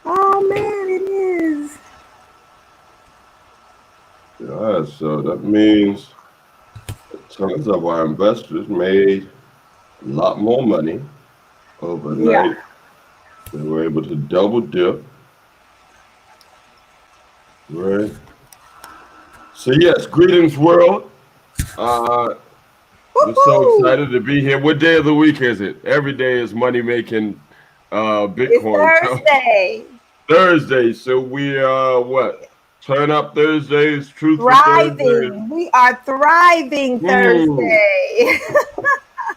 Oh man, it is. Yeah, so that means tons of our investors made a lot more money Yeah. overnight. They were able to double dip, right? So yes, greetings world. Uh, we're so Woohoo! excited to be here. What day of the week is it? Every day is money making It's Bitcoin. So Thursday. Thursday. So we what? Turn up Thursdays, truthful Thursdays. Thriving. We are thriving Hmm. Thursday.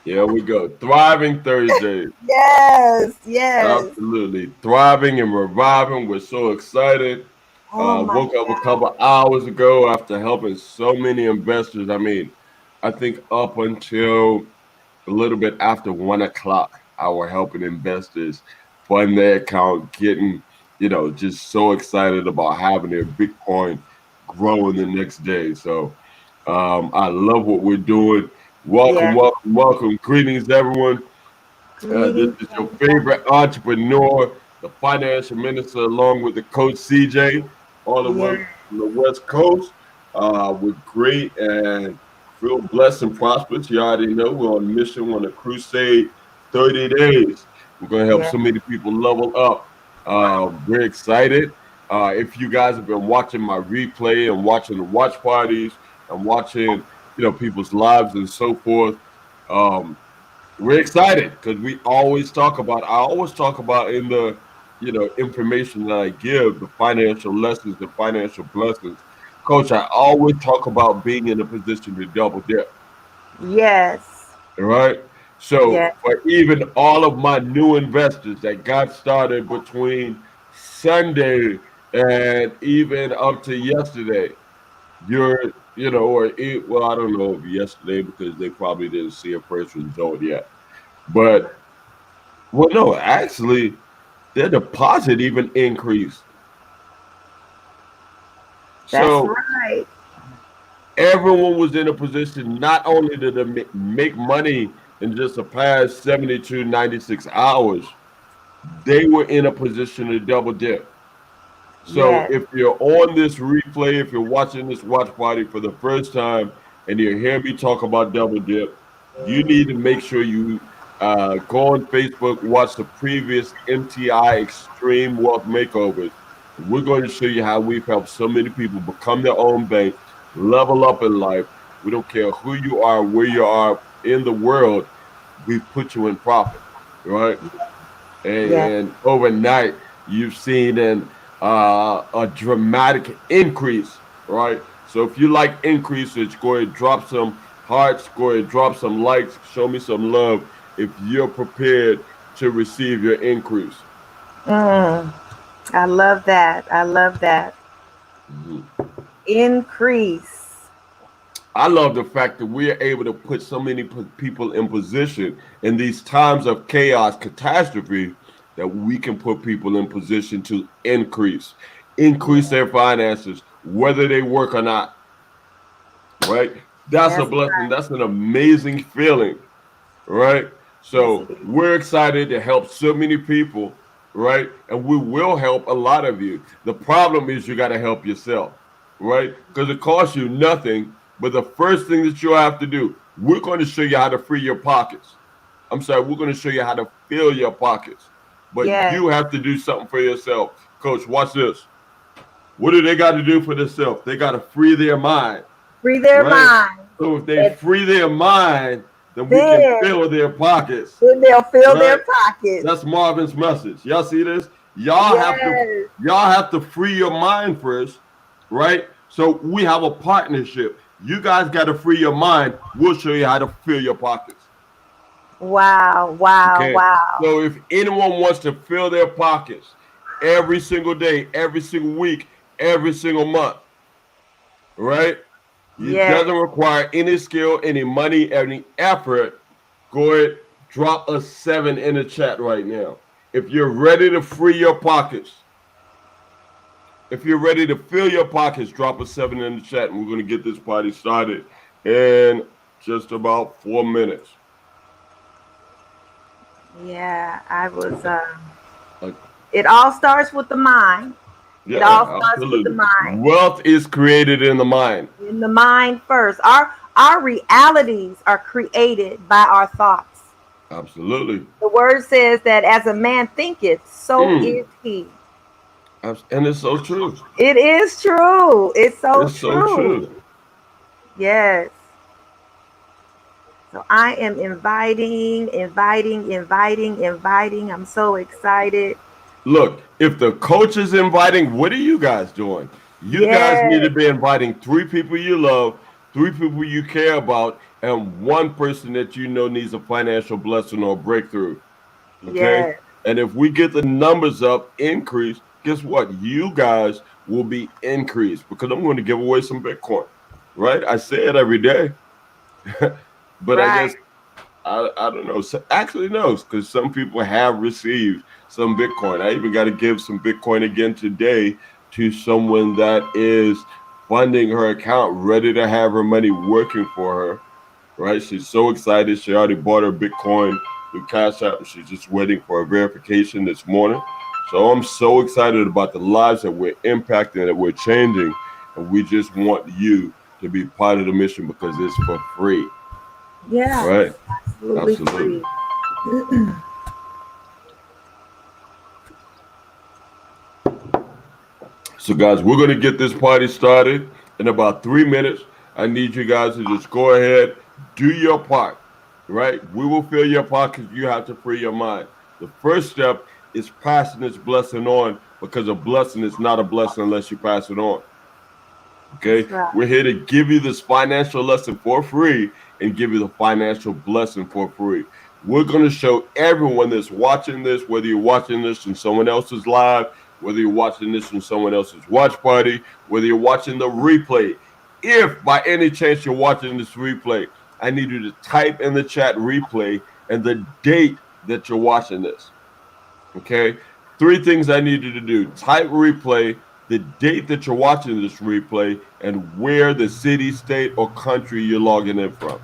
Here we go. Thriving Thursdays. Yes, yes. Absolutely. Thriving and reviving. We're so excited. Oh my Woke up a God. couple hours ago after helping so many investors. I mean, I think up until a little bit after 1 o'clock, I was helping investors fund their account, getting, just so excited about having their Bitcoin growing the next day. So I love what we're doing. Welcome, Yeah. welcome, welcome. Greetings, everyone. This Greetings, is your everybody. favorite entrepreneur, the financial minister, along with the coach CJ, all the way Yeah. from the West Coast. We're great and feel blessed and prosperous. You already know we're on a mission, on a crusade, 30 days. We're going to help Yeah. so many people level up. We're excited. If you guys have been watching my replay and watching the watch parties and watching, people's lives and so forth, um, we're excited because I always talk about in the, information that I give, the financial lessons, the financial blessings. Coach, I always talk about being in a position to double dip, Yes. all right? So Yes. for even all of my new investors that got started between Sunday and even up to yesterday, you're, well, I don't know if yesterday because they probably didn't see a first result yet. But well, no, actually, their deposit even increased. That's So right. everyone was in a position not only to make money in just the past 72, 96 hours, they were in a position to double dip. So Yes. if you're on this replay, if you're watching this watch party for the first time and you hear me talk about double dip, you need to make sure you go on Facebook, watch the previous MTI Extreme Wealth Makeovers. We're going to show you how we've helped so many people become their own bank, level up in life. We don't care who you are, where you are in the world, we've put you in profit, right? Yes. And overnight you've seen a dramatic increase, right? So if you like increases, go ahead drop some hearts, go ahead drop some likes, show me some love if you're prepared to receive your increase. Mm, I love that. I love that. Mhm. Increase. I love the fact that we're able to put so many people in position in these times of chaos, catastrophe, that we can put people in position to increase Yeah. their finances, whether they work or not, right? That's a That's blessing. That's an amazing feeling, right? yes it So is. we're excited to help so many people, right? And we will help a lot of you. The problem is you got to help yourself, right? Because it costs you nothing. But the first thing that you have to do, we're going to show you how to free your pockets. I'm sorry, we're going to show you how to fill your pockets. But Yes. you have to do something for yourself. Coach, watch this. What do they got to do for themselves? They got to free their mind, Free their right? mind. So if they And free their mind, then we can then fill their pockets, then they'll fill their right? pockets. That's Marvin's message. Y'all see this? Y'all have to Yes. y'all have to free your mind first, right? So we have a partnership. You guys got to free your mind. We'll show you how to fill your pockets. Wow. Wow. Okay. Wow. So if anyone wants to fill their pockets every single day, every single week, every single month, right? It Yes. doesn't require any skill, any money, any effort. Go ahead, drop a 7 in the chat right now. If you're ready to free your pockets, if you're ready to fill your pockets, drop a 7 in the chat, and we're going to get this party started in just about 4 minutes. Yeah. I was Uh, It all starts with the mind. It all Yeah, starts with the absolutely. mind. Wealth is created in the mind. In the mind first. Our realities are created by our thoughts. Absolutely. The word says that as a man thinketh, so Mm. is he. And it's so true. It is true. It's so It's so true. true. Yes. So I am inviting. I'm so excited. Look, if the coach is inviting, what are you guys doing? You guys need to Yes. be inviting 3 people you love, 3 people you care about, and 1 person that you know needs a financial blessing or breakthrough. Okay. Yes. And if we get the numbers up, increase, guess what? You guys will be increased because I'm going to give away some Bitcoin. Right? I say it every day. But I Right. guess I don't know. Actually, no, because some people have received some Bitcoin. I even got to give some Bitcoin again today to someone that is funding her account, ready to have her money working for her. Right? She's so excited. She already bought her Bitcoin through Cash App. She's just waiting for a verification this morning. So I'm so excited about the lives that we're impacting, that we're changing, and we just want you to be part of the mission because it's for free. Yes. Right? Absolutely Absolutely. free. So, guys, we're going to get this party started in about 3 minutes. I need you guys to just go ahead, do your part, right? We will fill your pockets. You have to free your mind. The first step is passing this blessing on because a blessing is not a blessing unless you pass it on. Okay. That's right. We're here to give you this financial lesson for free and give you the financial blessing for free. We're going to show everyone that's watching this, whether you're watching this in someone else's live, whether you're watching this in someone else's watch party, whether you're watching the replay. If by any chance you're watching this replay, I need you to type in the chat replay and the date that you're watching this. Okay. 3 things I need you to do: type replay, the date that you're watching this replay, and where the city, state, or country you're logging in from.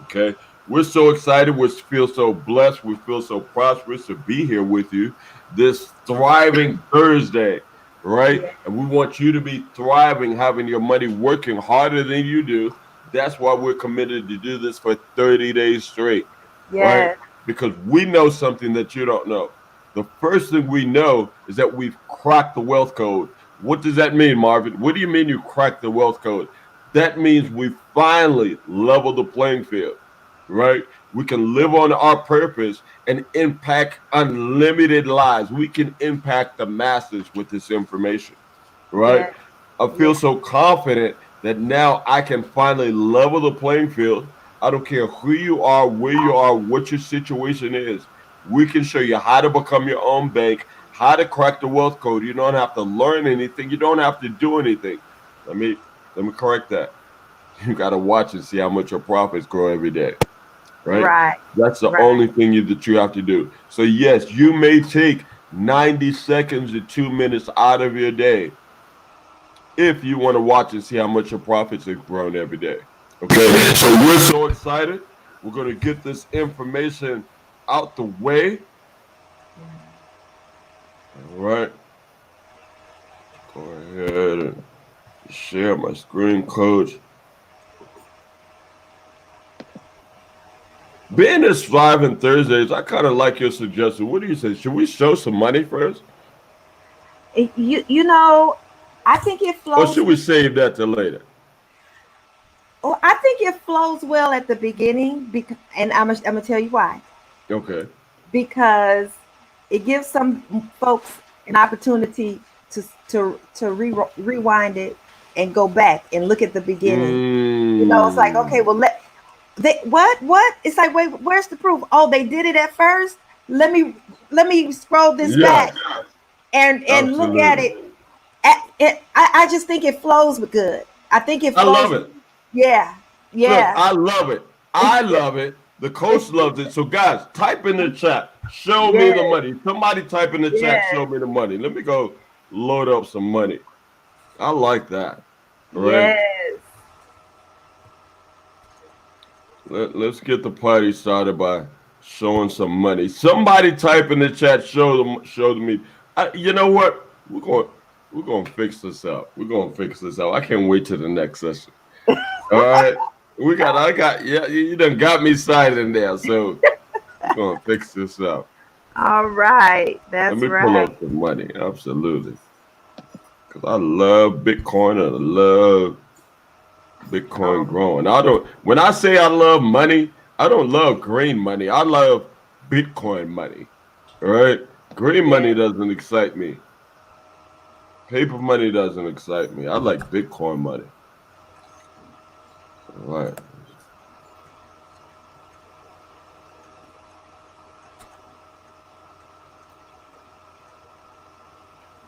Okay. We're so excited. We feel so blessed. We feel so prosperous to be here with you this thriving Thursday, right? Yeah. And we want you to be thriving, having your money working harder than you do. That's why we're committed to do this for 30 days straight, right? Yes. Because we know something that you don't know. The first thing we know is that we've cracked the wealth code. What does that mean, Marvin? What do you mean you cracked the wealth code? That means we finally leveled the playing field, right? We can live on our purpose and impact unlimited lives. We can impact the masses with this information, right? Yes. I feel Yes. so confident that now I can finally level the playing field. I don't care who you are, where you are, what your situation is. We can show you how to become your own bank, how to crack the wealth code. You don't have to learn anything. You don't have to do anything. Let me let me correct that. You got to watch and see how much your profits grow every day, right? Right. That's the Right. only thing that you have to do. So yes, you may take 90 seconds to 2 minutes out of your day if you want to watch and see how much your profits have grown every day. Okay, so we're so excited. We're going to get this information out the way. All right, go ahead and share my screen, coach. Being this live on Thursdays, I kind of like your suggestion. What do you say? Should we show some money first, You know, I think it or flows. should we save that to later? Oh, I think it flows well at the beginning because, and I'm gonna tell you why. Okay. Because it gives some folks an opportunity rewind it and go back and look at the beginning. You know, it's like, okay, Mm, well, what? It's like, wait, where's the proof? Oh, they did it at first. Let me scroll this back yeah, and look at absolutely. it. I just think it flows good. I think it I flows. love it. Yeah, Look, yeah. I love it. I love it. The coach loves it. So, guys, type in the chat. Show me the Yes, money. Somebody type in the chat. Show yes, me the money. Let me go load up some money. I like that. All right. yes. Let's get the party started by showing some money. Somebody type in the chat. Show me. You know what? We're gonna fix this up. We're gonna fix this up. I can't wait to the next session. All right. I got. Yeah. You done got me excited in there. So we're gonna fix this up. All right. Let That's me pull right. up some money. Absolutely. Because I love Bitcoin and I love Bitcoin Oh, growing. When I say I love money, I don't love green money. I love Bitcoin money. All right. Green money yeah. doesn't excite me. Paper money doesn't excite me. I like Bitcoin money. All right.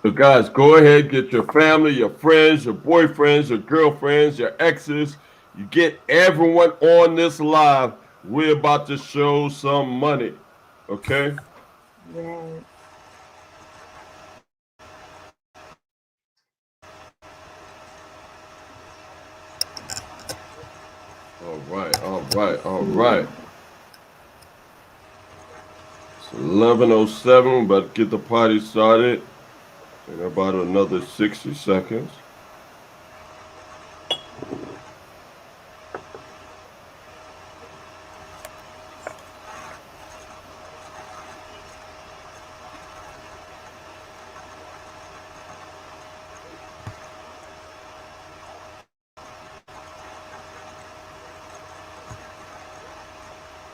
So guys, go ahead, get your family, your friends, your boyfriends, your girlfriends, your exes. You get everyone on this live. We're about to show some money. Okay? Yeah. All right, all right, all right. It's 11:07, but get the party started in about another 60 seconds.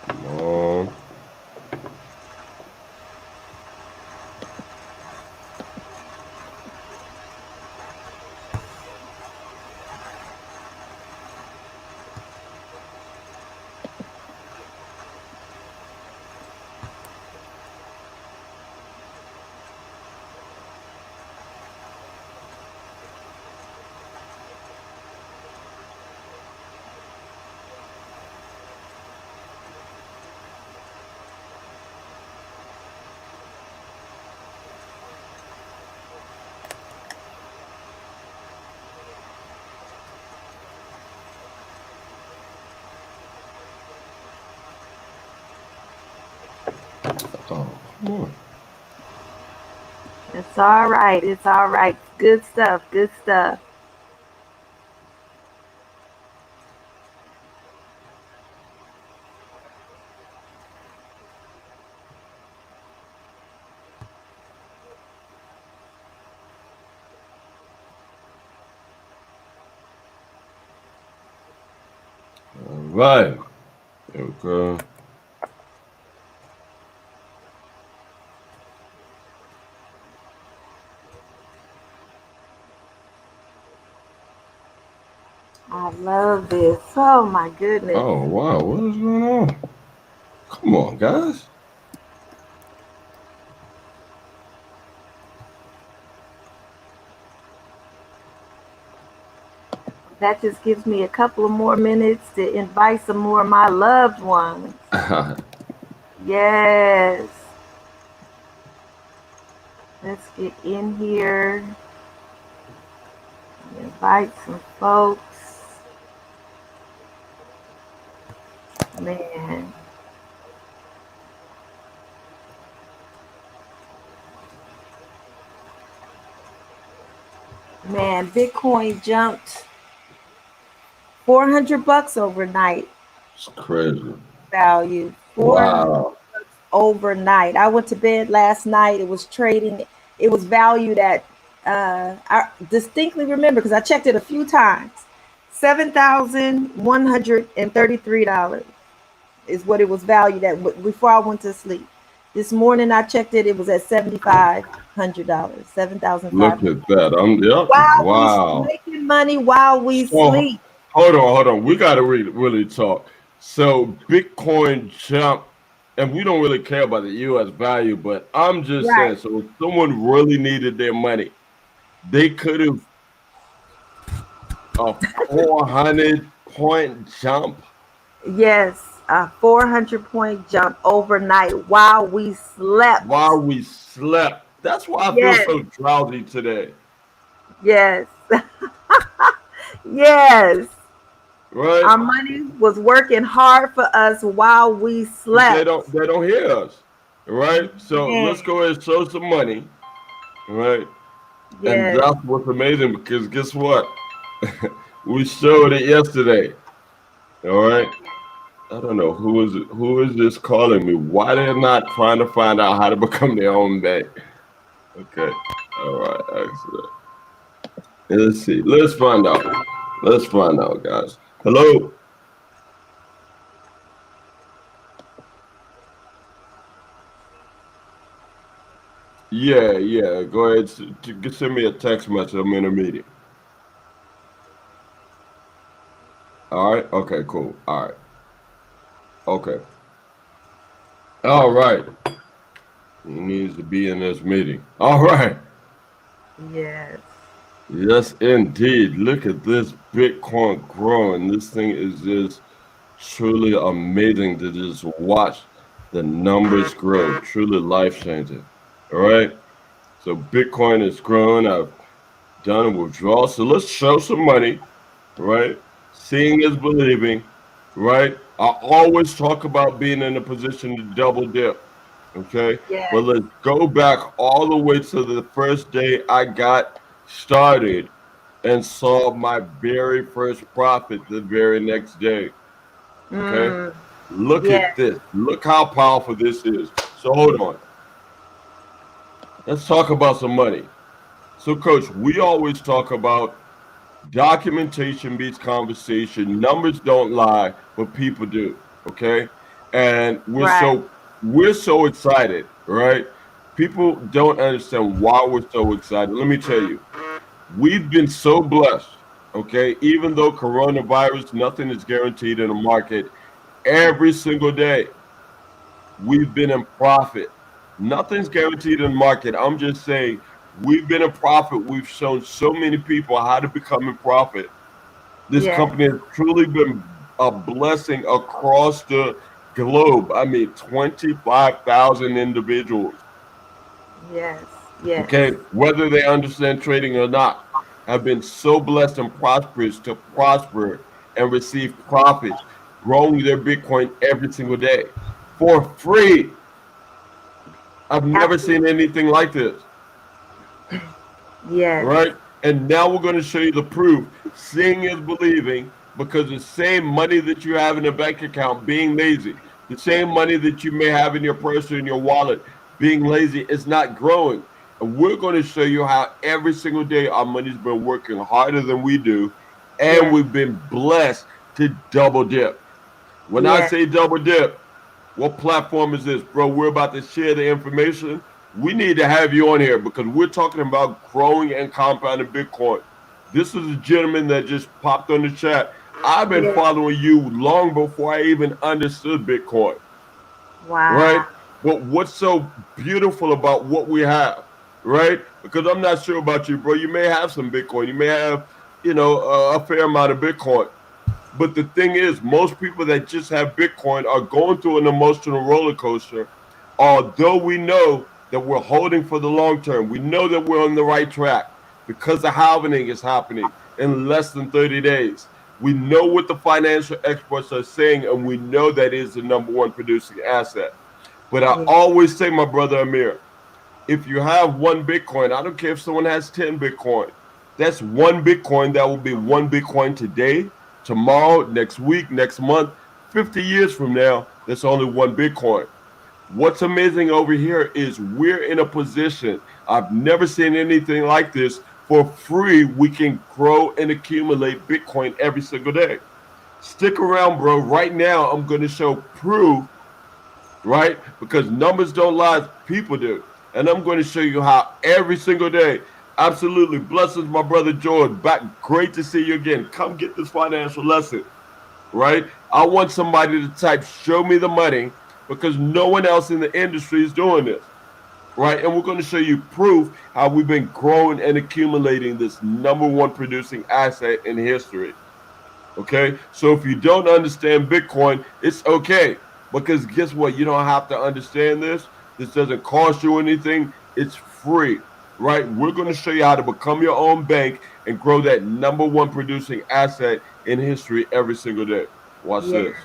Come on. Oh, come on. It's all right. It's all right. Good stuff. Good stuff. All right. There we go. I love this. Oh my goodness. Oh, wow. What is going on? Come on, guys. That just gives me a couple of more minutes to invite some more of my loved ones. Yes. Let's get in here. Invite some folks. Man. Man, Bitcoin jumped $400 overnight It's crazy. value. 400 Wow. overnight. I went to bed last night. It was trading. It was valued at. I distinctly remember because I checked it a few times. $7,133 is what it was valued at before I went to sleep. This morning I checked it. It was at $7,500. Look 7,500. at that. Yep. While we Wow. making money while we So sleep. hold on. We got to really talk. So Bitcoin jumped, and we don't really care about the U.S. value, but I'm just saying. Right. So if someone really needed their money, they could have a 400-point jump Yes, a 400-point jump overnight while we slept. while we slept. That's why I feel Yes, so drowsy today. yes, yes. right? Our money was working hard for us while we But slept. they don't hear us, right? So Man, let's go ahead and show some money, right? And yes. that's what's amazing because guess what? We showed it yesterday. All right. I don't know who is this calling me. Why they're not trying to find out how to become their own bank? Okay. All right. Excellent. Let's see. Let's find out. Let's find out, guys. Hello. Yeah, yeah. Go ahead. Send me a text message. I'm in a meeting. All right. Okay. Cool. All right. Okay. All right. He needs to be in this meeting. All right. Yes. Yes, indeed. Look at this Bitcoin growing. This thing is just truly amazing to just watch the numbers grow. Truly life changing. All right. So Bitcoin is growing. I've done a withdrawal. So let's show some money. Right. Seeing is believing. Right. I always talk about being in a position to double dip. Okay. But Yes. let's go back all the way to the first day I got started and saw my very first profit the very next day. Okay. Mm, Look at yes. this. Look how powerful this is. So hold on. Let's talk about some money. So, coach, we always talk about documentation beats conversation. Numbers don't lie, but people do. Okay. And Right. we're so excited, right? People don't understand why we're so excited. Let me tell you, we've been so blessed. Okay. Even though coronavirus, nothing is guaranteed in the market. Every single day, we've been in profit. Nothing's guaranteed in the market. I'm just saying, we've been in profit. We've shown so many people how to become in profit. This Yes. company has truly been a blessing across the globe. I mean, 25,000 individuals, Yes. Yes. okay, whether they understand trading or not, have been so blessed and prosperous to prosper and receive profits, growing their Bitcoin every single day for free. I've never Absolutely. seen anything like this, Yes. right? And now we're going to show you the proof. Seeing is believing because the same money that you have in a bank account being lazy, the same money that you may have in your purse or in your wallet being lazy is not growing. And we're going to show you how every single day our money's been working harder than we do, and Yes. we've been blessed to double dip. When I Yes. say double dip, what platform is this, bro? We're about to share the information. We need to have you on here because we're talking about growing and compounding Bitcoin. This is a gentleman that just popped on the chat. I've been Yes. following you long before I even understood Bitcoin, right? Wow. But what's so beautiful about what we have, right? Because I'm not sure about you, bro. You may have some Bitcoin. You may have, a fair amount of Bitcoin. But the thing is, most people that just have Bitcoin are going through an emotional roller coaster. Although we know that we're holding for the long term, we know that we're on the right track because the halving is happening in less than 30 days. We know what the financial experts are saying, and we know that is the number one producing asset. But I Yes. always say, my brother Amir, if you have one Bitcoin, I don't care if someone has 10 Bitcoin, that's one Bitcoin that will be one Bitcoin today, tomorrow, next week, next month, 50 years from now, that's only one Bitcoin. What's amazing over here is we're in a position, I've never seen anything like this. For free, we can grow and accumulate Bitcoin every single day. Stick around, bro. Right now, I'm going to show proof, right? Because numbers don't lie, people do. And I'm going to show you how every single day. Absolutely. Blessings, my brother George. Back. Great to see you again. Come get this financial lesson, right? I want somebody to type, show me the money, because no one else in the industry is doing this, right? And we're going to show you proof how we've been growing and accumulating this number one producing asset in history. Okay. So if you don't understand Bitcoin, it's okay. Because guess what? You don't have to understand this. This doesn't cost you anything. It's free, right? We're going to show you how to become your own bank and grow that number one producing asset in history every single day. Watch Yeah. this.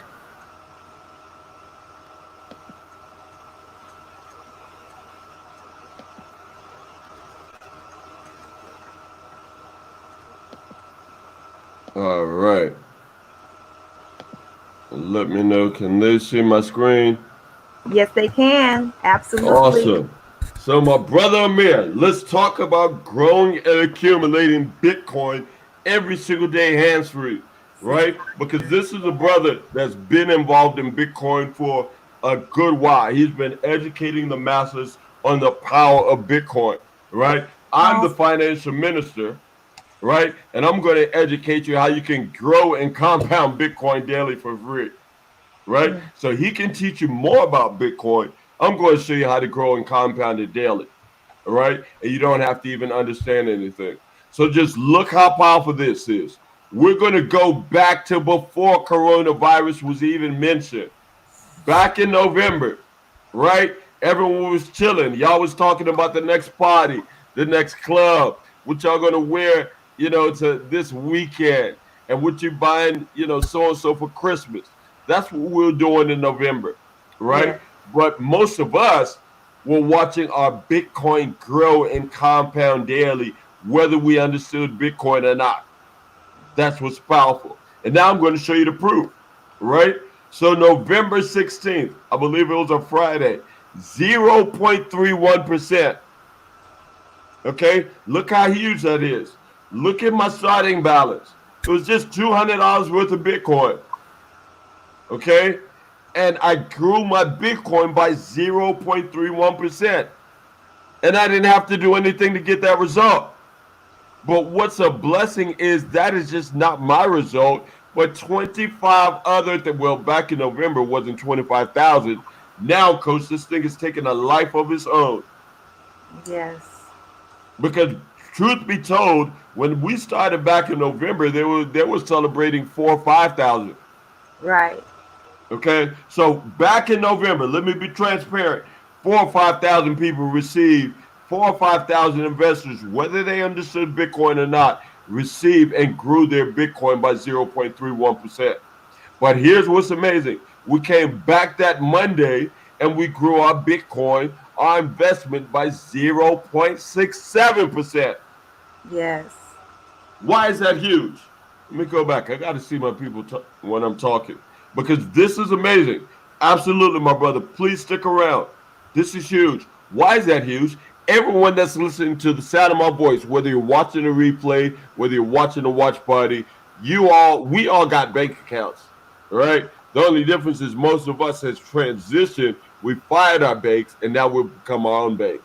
All right. Let me know. Can they see my screen? Yes, they can. Absolutely. Awesome. So, my brother Amir, let's talk about growing and accumulating Bitcoin every single day hands free, right? Because this is a brother that's been involved in Bitcoin for a good while. He's been educating the masses on the power of Bitcoin, right? I'm the Awesome. financial minister, right? And I'm going to educate you how you can grow and compound Bitcoin daily for free, right? Mm. So he can teach you more about Bitcoin. I'm going to show you how to grow and compound it daily, all right? And you don't have to even understand anything. So just look how powerful this is. We're going to go back to before coronavirus was even mentioned. Back in November, right? Everyone was chilling. Y'all was talking about the next party, the next club, what y'all gonna wear, to this weekend, and what you buying, so and so for Christmas. That's what we are doing in November, right? Yeah. But most of us were watching our Bitcoin grow and compound daily, whether we understood Bitcoin or not. That's what's powerful. And now I'm going to show you the proof, right? So November 16th, I believe it was a Friday, 0.31%. Okay, look how huge that is. Look at my starting balance. It was just $200 worth of Bitcoin. Okay, and I grew my Bitcoin by 0.31%. And I didn't have to do anything to get that result. But what's a blessing is that is just not my result, but 25 other well, back in November wasn't 25,000. Now, coach, this thing is taking a life of its own. Yes. Because truth be told, when we started back in November, they were celebrating 4 or 5,000. Right. Okay, so back in November, let me be transparent. 4 or 5,000 people received, 4 or 5,000 investors, whether they understood Bitcoin or not, received and grew their Bitcoin by 0.31%. But here's what's amazing: we came back that Monday and we grew our Bitcoin, our investment by 0.67%. Yes. Why is that huge? Let me go back. I got to see my people when I'm talking because this is amazing. Absolutely, my brother. Please stick around. This is huge. Why is that huge? Everyone that's listening to the sound of my voice, whether you're watching a replay, whether you're watching a watch party, we all got bank accounts, right? The only difference is most of us has transitioned. We fired our banks and now we've become our own bank,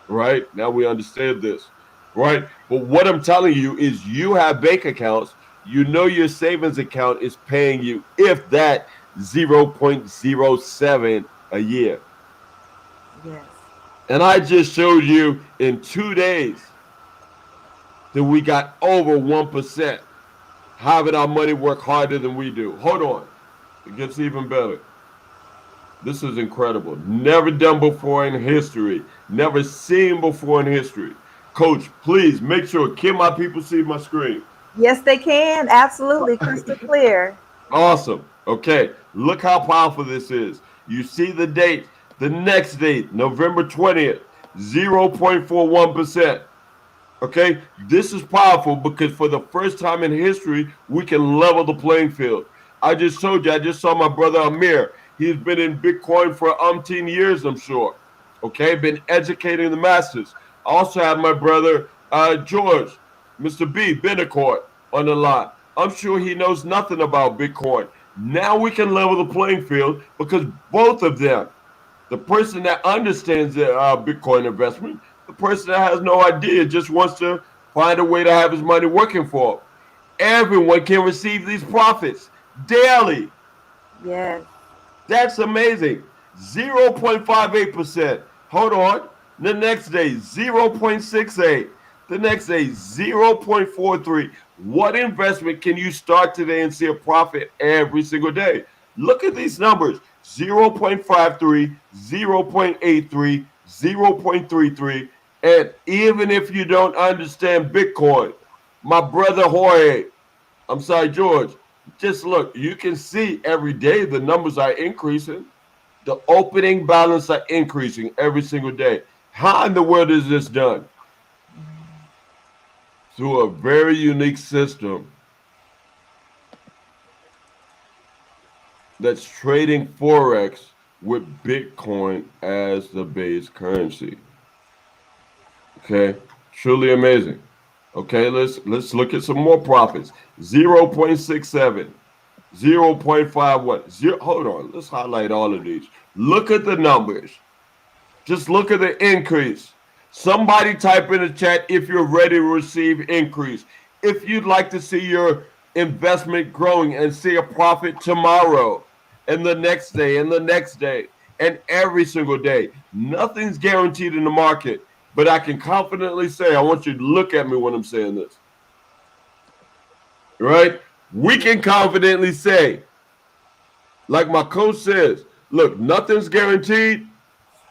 right? Now we understand this, right? But what I'm telling you is you have bank accounts, your savings account is paying you, if that, 0.07 a year. Yes. And I just showed you in 2 days that we got over 1% having our money work harder than we do. Hold on. It gets even better. This is incredible. Never done before in history. Never seen before in history. Coach, please make sure, can my people see my screen? Yes, they can. Absolutely. Crystal clear. Awesome. Okay, look how powerful this is. You see the date, the next date, November 20th, 0.41%. Okay, this is powerful because for the first time in history, we can level the playing field. I just told you, I just saw my brother Amir. He's been in Bitcoin for umpteen years, I'm sure. Okay, been educating the masses. I also have my brother George, Mr. B, Benacourt, on the line. I'm sure he knows nothing about Bitcoin. Now we can level the playing field because both of them, the person that understands the Bitcoin investment, the person that has no idea, just wants to find a way to have his money working for him. Everyone can receive these profits daily. Yes. That's amazing. 0.58%. Hold on. The next day, 0.68. The next day, 0.43. What investment can you start today and see a profit every single day? Look at these numbers: 0.53, 0.83, 0.33. And even if you don't understand Bitcoin, my brother Jorge, I'm sorry, George. Just look, you can see every day the numbers are increasing. The opening balance are increasing every single day. How in the world is this done? Through a very unique system that's trading Forex with Bitcoin as the base currency. Okay, truly amazing. Okay, let's look at some more profits. 0.67, 0.51, hold on, let's highlight all of these. Look at the numbers. Just look at the increase. Somebody type in the chat if you're ready to receive increase. If you'd like to see your investment growing and see a profit tomorrow and the next day and the next day and every single day. Nothing's guaranteed in the market, but I can confidently say, I want you to look at me when I'm saying this, right? We can confidently say, like my coach says, look, nothing's guaranteed.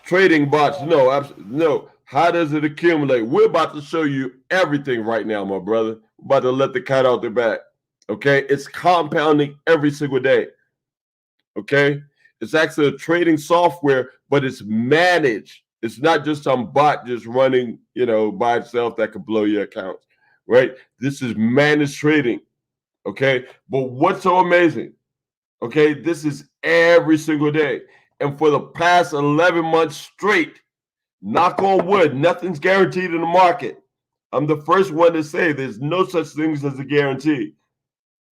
Trading bots, no, absolutely no. How does it accumulate? We're about to show you everything right now, my brother. We're about to let the cat out the bag. Okay, it's compounding every single day. Okay, it's actually a trading software, but it's managed. It's not just some bot just running, by itself that could blow your accounts, right? This is managed trading. Okay, but what's so amazing? Okay, this is every single day. And for the past 11 months straight, knock on wood, nothing's guaranteed in the market. I'm the first one to say there's no such things as a guarantee.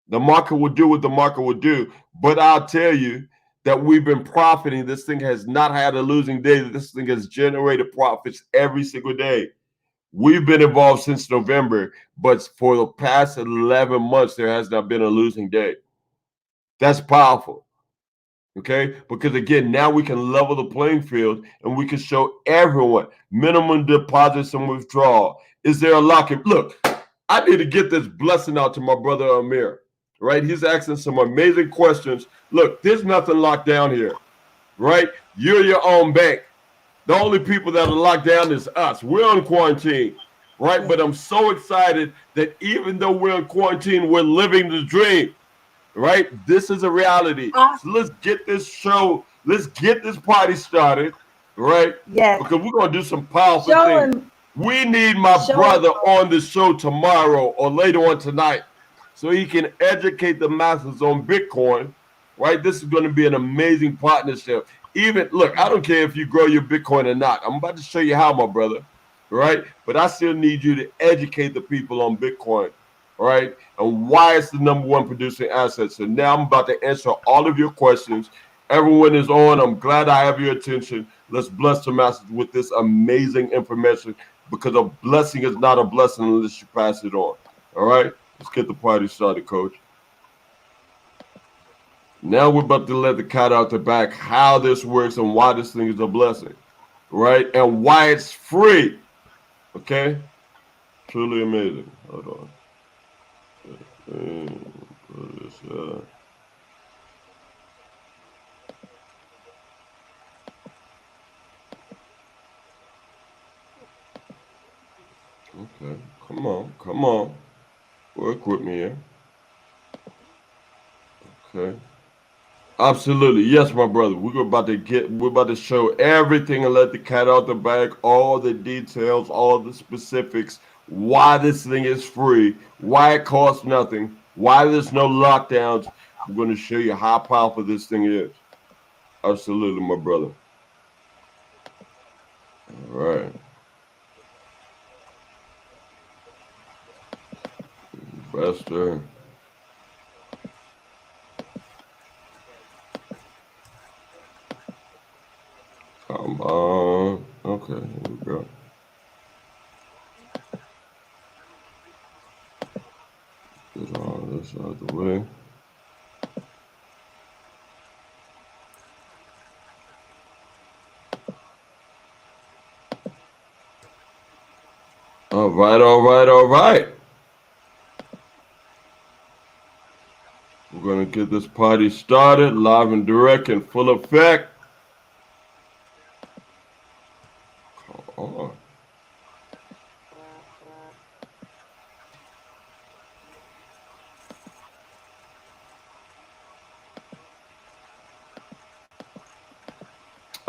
The market will do what the market will do. But I'll tell you that we've been profiting. This thing has not had a losing day. This thing has generated profits every single day. We've been involved since November, but for the past 11 months, there has not been a losing day. That's powerful. Okay, because again, now we can level the playing field and we can show everyone minimum deposits and withdrawal. Is there a lock-in? Look, I need to get this blessing out to my brother Amir, right? He's asking some amazing questions. Look, there's nothing locked down here, right? You're your own bank. The only people that are locked down is us. We're on quarantine, right? But I'm so excited that even though we're in quarantine, we're living the dream. Right? This is a reality. So let's get this show, let's get this party started, right? Yes. Because we're going to do some powerful Show things. him. We need my Show brother him. on the show tomorrow or later on tonight so he can educate the masses on Bitcoin, right? This is going to be an amazing partnership. Even, look, I don't care if you grow your Bitcoin or not. I'm about to show you how, my brother, right? But I still need you to educate the people on Bitcoin, right? And why it's the number one producing asset. So now I'm about to answer all of your questions. Everyone is on. I'm glad I have your attention. Let's bless the masses with this amazing information because a blessing is not a blessing unless you pass it on. All right? Let's get the party started, coach. Now we're about to let the cat out the bag, how this works and why this thing is a blessing, right? And why it's free. Okay? Truly amazing. Hold on. Put this, okay, come on. Work with me here. Okay. Absolutely. Yes, my brother. We're about to show everything and let the cat out the bag, all the details, all the specifics, why this thing is free, why it costs nothing, why there's no lockdowns. We're going to show you how powerful this thing is. Absolutely, my brother. All right. Investor. Come on. Okay, here we go. Get all this out of the way. All right, all right, all right. We're going to get this party started, live and direct in full effect. Come on.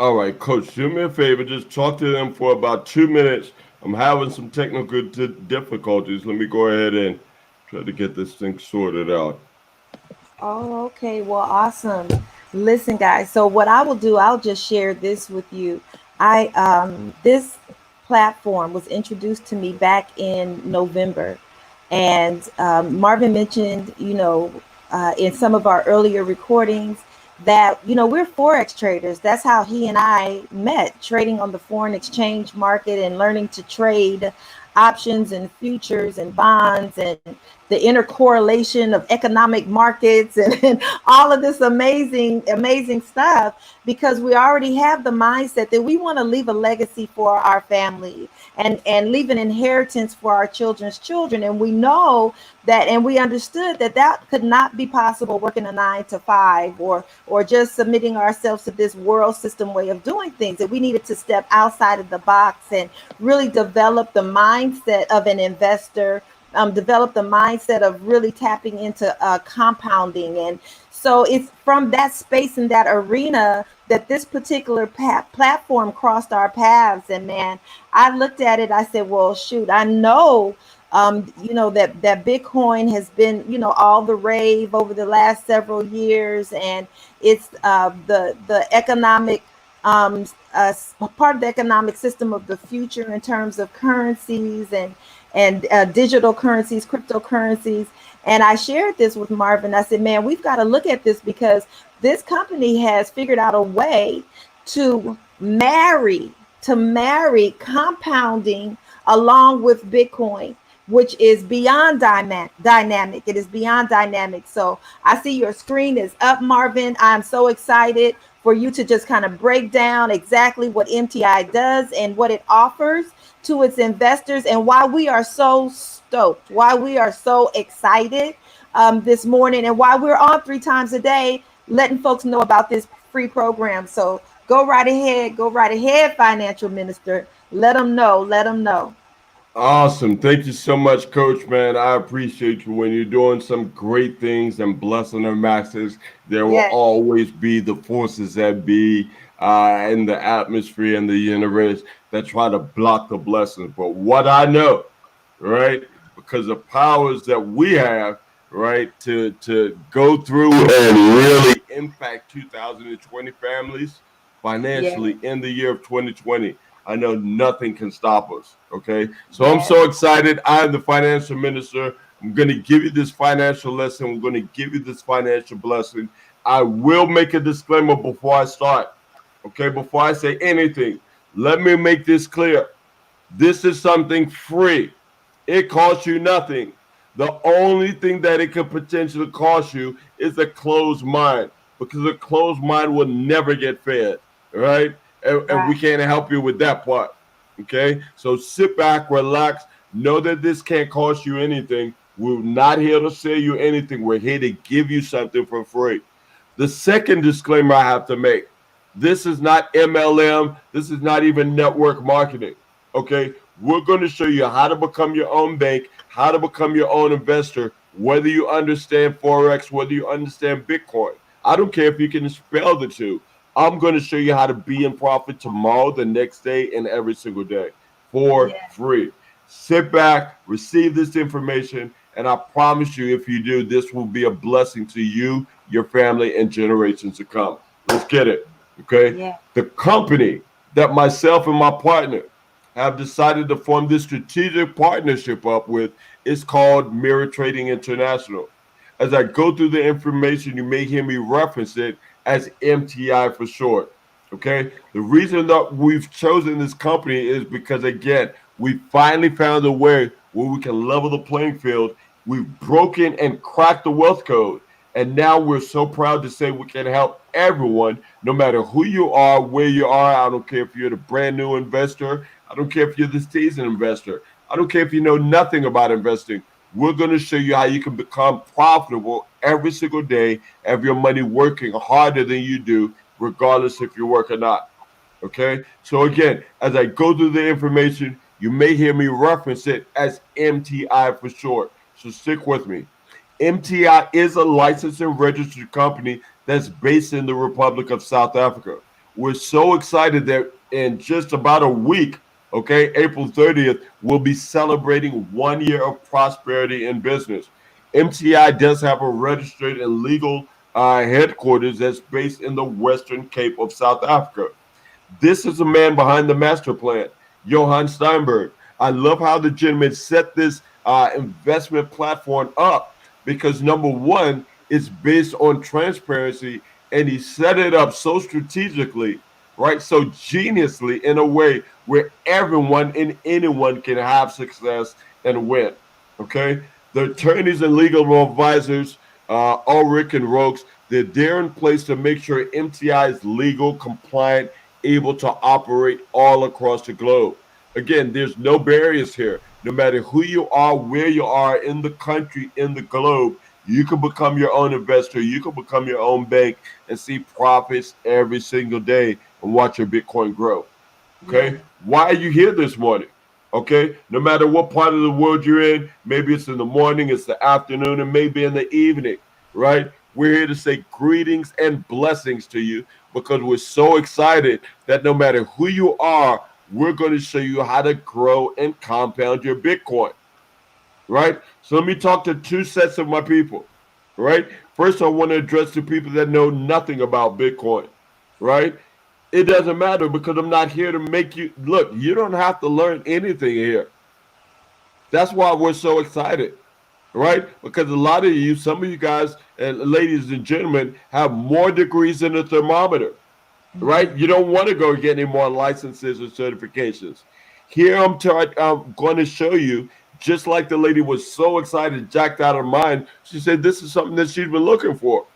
All right, Coach, do me a favor. Just talk to them for about 2 minutes. I'm having some technical difficulties. Let me go ahead and try to get this thing sorted out. Oh, okay. Well, awesome. Listen, guys. So what I will do, I'll just share this with you. I This platform was introduced to me back in November, and Marvin mentioned, in some of our earlier recordings that we're forex traders. That's how he and I met, trading on the foreign exchange market and learning to trade options and futures and bonds and the intercorrelation of economic markets and all of this amazing stuff, because we already have the mindset that we want to leave a legacy for our family and leave an inheritance for our children's children. And we know that, and we understood that that could not be possible working a 9 to 5 or just submitting ourselves to this world system way of doing things, that we needed to step outside of the box and really develop the mindset of an investor, develop the mindset of really tapping into compounding. And so it's from that space and that arena that this particular platform crossed our paths. And man, I looked at it, I said, well, shoot, I know that Bitcoin has been, all the rave over the last several years, and it's the economic part of the economic system of the future in terms of currencies and digital currencies, cryptocurrencies. And I shared this with Marvin. I said, man, we've got to look at this, because this company has figured out a way to marry compounding along with Bitcoin, which is beyond dynamic. It is beyond dynamic. So I see your screen is up, Marvin. I'm so excited for you to just kind of break down exactly what MTI does and what it offers to its investors, and why we are so stoked, why we are so excited this morning, and why we're on 3 times a day letting folks know about this free program. So go right ahead, financial minister. Let them know, let them know. Awesome. Thank you so much, Coach, man. I appreciate you. When you're doing some great things and blessing the masses, there will Yes, always be the forces that be in the atmosphere and the universe that try to block the blessings. But what I know, right, because the powers that we have, right, to go through and really impact 2020 families yes, financially in the year of 2020. I know nothing can stop us. Okay. So I'm yes. so excited. I'm the financial minister. I'm going to give you this financial lesson. We're going to give you this financial blessing. I will make a disclaimer before I start. Okay. Before I say anything, let me make this clear. This is something free. It costs you nothing. The only thing that it could potentially cost you is a closed mind, because a closed mind will never get fed, right? And we Right. can't help you with that part. Okay. So sit back, relax, know that this can't cost you anything. We're not here to sell you anything. We're here to give you something for free. The second disclaimer I have to make: this is not MLM, this is not even network marketing. Okay. We're going to show you how to become your own bank, how to become your own investor, whether you understand Forex, whether you understand Bitcoin. I don't care if you can spell the two. I'm going to show you how to be in profit tomorrow, the next day, and every single day for Yeah. free. Sit back, receive this information, and I promise you, if you do, this will be a blessing to you, your family, and generations to come. Let's get it. Okay. Yeah. The company that myself and my partner have decided to form this strategic partnership up with is called Mirror Trading International. As I go through the information, you may hear me reference it as MTI for short. Okay. The reason that we've chosen this company is because, again, we finally found a way where we can level the playing field. We've broken and cracked the wealth code. And now we're so proud to say we can help everyone, no matter who you are, where you are. I don't care if you're the brand new investor. I don't care if you're the seasoned investor. I don't care if you know nothing about investing. We're going to show you how you can become profitable every single day, have your money working harder than you do, regardless if you work or not. Okay. So again, as I go through the information, you may hear me reference it as MTI for short. So stick with me. MTI is a licensed and registered company that's based in the Republic of South Africa. We're so excited that in just about a week, okay, April 30th, we'll be celebrating 1 year of prosperity in business. MTI does have a registered and legal headquarters that's based in the Western Cape of South Africa. This is a man behind the master plan, Johann Steinberg. I love how the gentleman set this investment platform up because number one, it's based on transparency and he set it up so strategically, right? So geniusly in a way where everyone and anyone can have success and win. Okay. The attorneys and legal advisors, Ulrich and Rokes, they're there in place to make sure MTI is legal, compliant, able to operate all across the globe. Again, there's no barriers here. No matter who you are, where you are in the country, in the globe, you can become your own investor. You can become your own bank and see profits every single day and watch your Bitcoin grow. Yeah. Okay. Why are you here this morning? Okay. No matter what part of the world you're in, maybe it's in the morning, it's the afternoon, and maybe in the evening, right? We're here to say greetings and blessings to you because we're so excited that no matter who you are, we're going to show you how to grow and compound your Bitcoin, right? So let me talk to two sets of my people, right? First, I want to address the people that know nothing about Bitcoin, right? It doesn't matter because I'm not here to make you look. You don't have to learn anything here. That's why we're so excited, right? Because a lot of you, some of you guys and ladies and gentlemen, have more degrees than a thermometer, right? You don't want to go get any more licenses or certifications. Here I'm going to show you, just like the lady was so excited, jacked out of her mind. She said this is something that she's been looking for.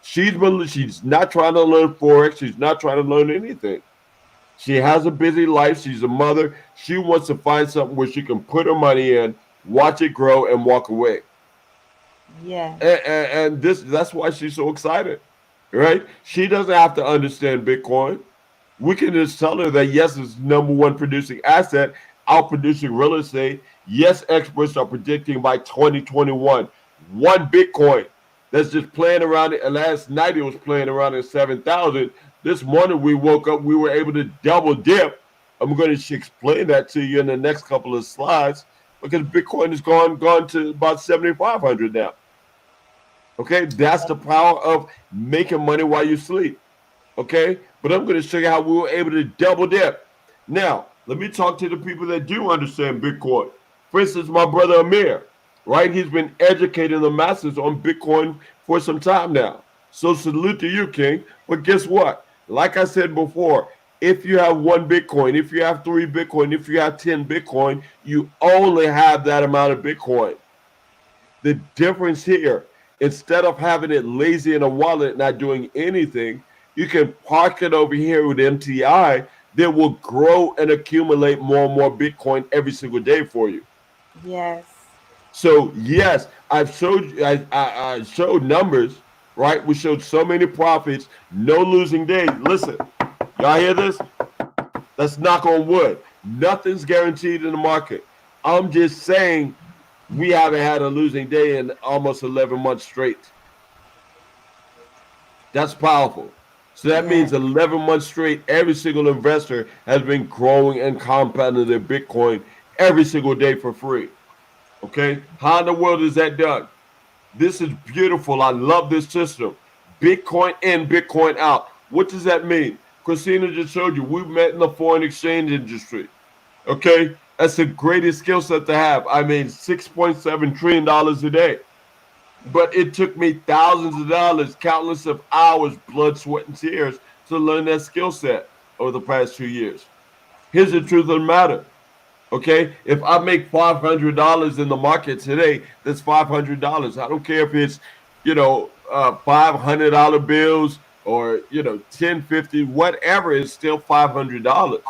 She's not trying to learn forex. She's not trying to learn anything. She has a busy life. She's a mother. She wants to find something where she can put her money in, watch it grow, and walk away. Yes. And that's why she's so excited, right? She doesn't have to understand Bitcoin. We can just tell her that yes, it's number one producing asset, out producing real estate. Yes, experts are predicting by 2021, one Bitcoin that's just playing around. And last night it was playing around at 7,000. This morning we woke up, we were able to double dip. I'm going to explain that to you in the next couple of slides because Bitcoin has gone to about 7,500 now. Okay, that's the power of making money while you sleep. Okay, but I'm going to show you how we were able to double dip. Now, let me talk to the people that do understand Bitcoin. For instance, my brother Amir, right? He's been educating the masses on Bitcoin for some time now. So salute to you, King. But guess what? Like I said before, if you have one Bitcoin, if you have three Bitcoin, if you have 10 Bitcoin, you only have that amount of Bitcoin. The difference here, instead of having it lazy in a wallet, not doing anything, you can park it over here with MTI that will grow and accumulate more and more Bitcoin every single day for you. Yes. So yes, I showed numbers, right? We showed so many profits, no losing days. Listen, y'all hear this? Let's knock on wood. Nothing's guaranteed in the market. I'm just saying we haven't had a losing day in almost 11 months straight. That's powerful. So that Yes. means 11 months straight, every single investor has been growing and compounding their Bitcoin every single day for free. Okay? How in the world is that done? This is beautiful. I love this system. Bitcoin in, Bitcoin out. What does that mean? Christina just showed you we met in the foreign exchange industry. Okay? That's the greatest skill set to have. I made $6.7 trillion a day. But it took me thousands of dollars, countless of hours, blood, sweat, and tears to learn that skill set over the past 2 years. Here's the truth of the matter. Okay, if I make $500 in the market today, that's $500. I don't care if it's $500 bills or 10, 50, whatever. Is still $500.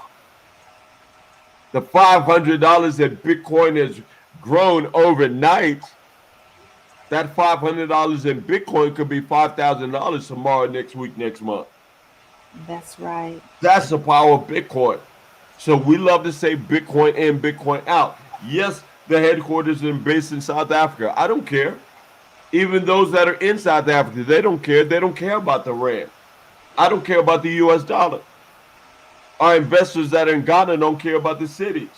The $500 that Bitcoin has grown overnight, that $500 in Bitcoin could be $5,000 tomorrow, next week, next month. That's right. That's the power of Bitcoin. So we love to say Bitcoin in, Bitcoin out. Yes, the headquarters is based in South Africa. I don't care. Even those that are in South Africa, they don't care. They don't care about the rand. I don't care about the US dollar. Our investors that are in Ghana don't care about the cities,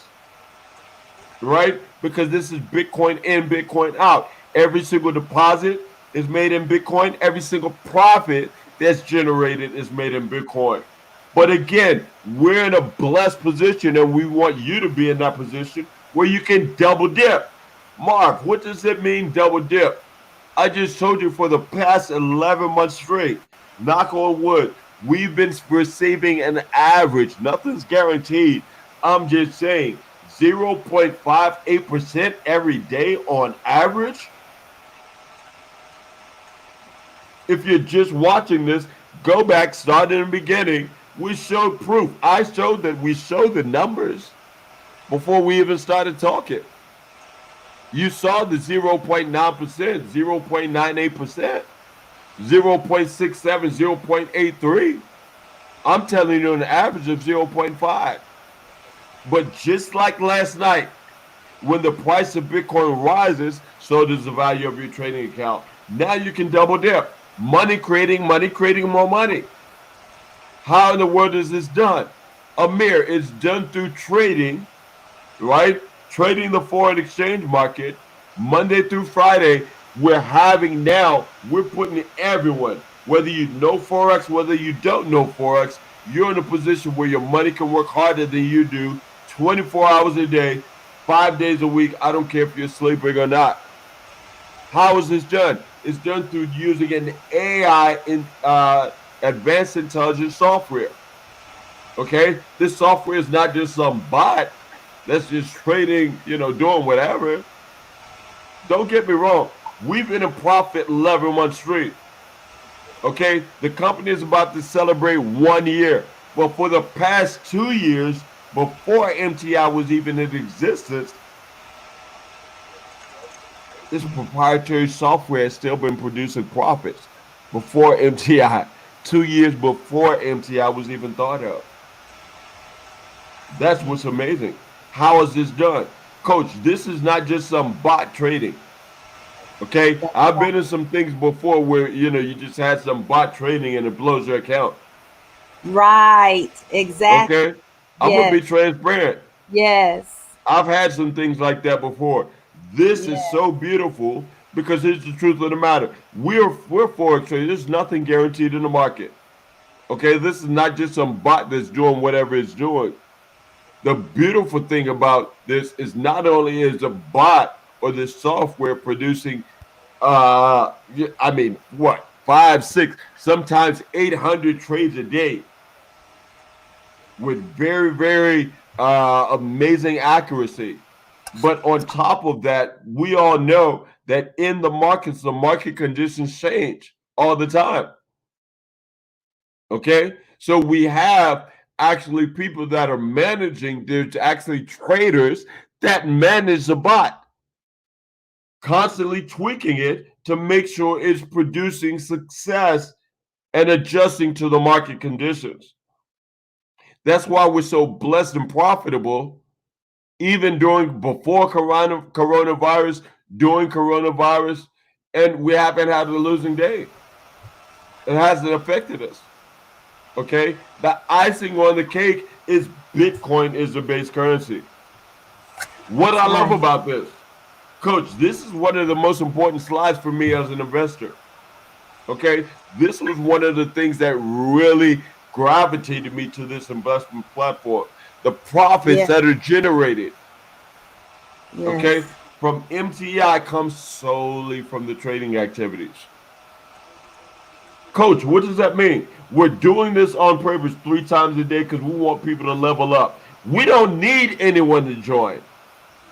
right? Because this is Bitcoin in, Bitcoin out. Every single deposit is made in Bitcoin. Every single profit that's generated is made in Bitcoin. But again, we're in a blessed position, and we want you to be in that position where you can double dip. Mark, what does it mean, double dip? I just told you for the past 11 months straight, knock on wood, we've been receiving an average, nothing's guaranteed. I'm just saying 0.58% every day on average. If you're just watching this, go back, start in the beginning. We showed proof. I showed that we showed the numbers before we even started talking. You saw the 0.9%, 0.98%, 0.67, 0.83. I'm telling you an average of zero point 0.5. But just like last night, when the price of Bitcoin rises, so does the value of your trading account. Now you can double dip. Money creating more money. How in the world is this done? Amir, it's done through trading, right? Trading the foreign exchange market Monday through Friday. We're putting everyone, whether you know Forex, whether you don't know Forex, you're in a position where your money can work harder than you do 24 hours a day, 5 days a week. I don't care if you're sleeping or not. How is this done? It's done through using an AI advanced intelligence software. Okay, this software is not just some bot that's just trading, doing whatever. Don't get me wrong. We've been in profit 11 months straight. Okay, the company is about to celebrate 1 year. But for the past 2 years, before MTI was even in existence, this proprietary software has still been producing profits before MTI. 2 years before MTI was even thought of. That's what's amazing. How is this done? Coach, this is not just some bot trading. Okay? I've been in some things before where, you just had some bot trading and it blows your account. Right. Exactly. Okay? I'm going to be Yes. transparent. Yes. I've had some things like that before. This is Yes. so beautiful because here's the truth of the matter. We're forex traders. There's nothing guaranteed in the market. Okay, this is not just some bot that's doing whatever it's doing. The beautiful thing about this is not only is the bot or the software producing, I mean, what, 5, 6, sometimes 800 trades a day with very, very amazing accuracy. But on top of that, we all know that in the markets, the market conditions change all the time. Okay. So we have actually people that are managing, there's actually traders that manage the bot, constantly tweaking it to make sure it's producing success and adjusting to the market conditions. That's why we're so blessed and profitable, even during before coronavirus, during coronavirus, and we haven't had a losing day. It hasn't affected us. Okay, the icing on the cake is Bitcoin is the base currency. What That's I love right. about this, Coach, this is one of the most important slides for me as an investor. Okay, this was one of the things that really gravitated me to this investment platform. The profits Yeah. that are generated, okay, Yes. from MTI comes solely from the trading activities. Coach, what does that mean? We're doing this on purpose 3 times a day because we want people to level up. We don't need anyone to join.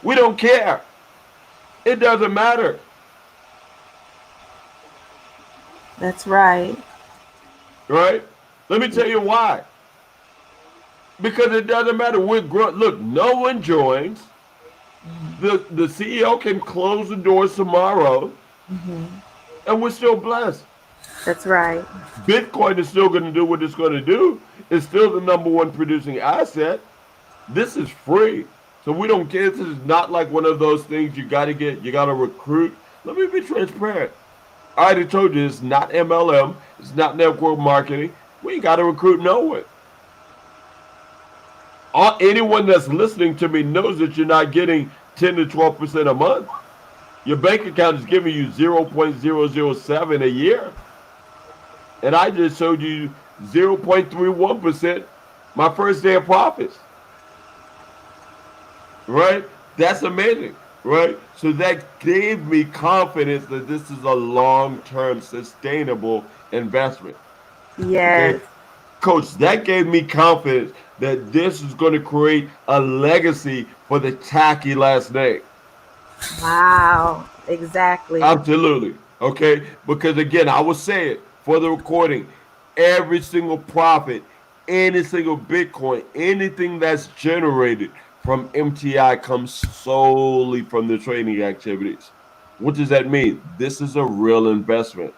We don't care. It doesn't matter, That's right. right? Let me tell you why. Because it doesn't matter. Look, no one joins. The CEO can close the doors tomorrow, and we're still blessed. That's right. Bitcoin is still going to do what it's going to do. It's still the number one producing asset. This is free. So we don't care. This is not like one of those things you got to recruit. Let me be transparent. I already told you it's not MLM, it's not network marketing. We ain't got to recruit no one. Anyone that's listening to me knows that you're not getting 10 to 12% a month. Your bank account is giving you 0.007 a year. And I just showed you 0.31% my first day of profits, right? That's amazing, right? So that gave me confidence that this is a long term sustainable investment. Yes. Okay. Coach, that gave me confidence that this is going to create a legacy for the tacky last name. Wow. Exactly. Absolutely. Okay. Because again, I will say it for the recording, every single profit, any single Bitcoin, anything that's generated from MTI comes solely from the trading activities. What does that mean? This is a real investment.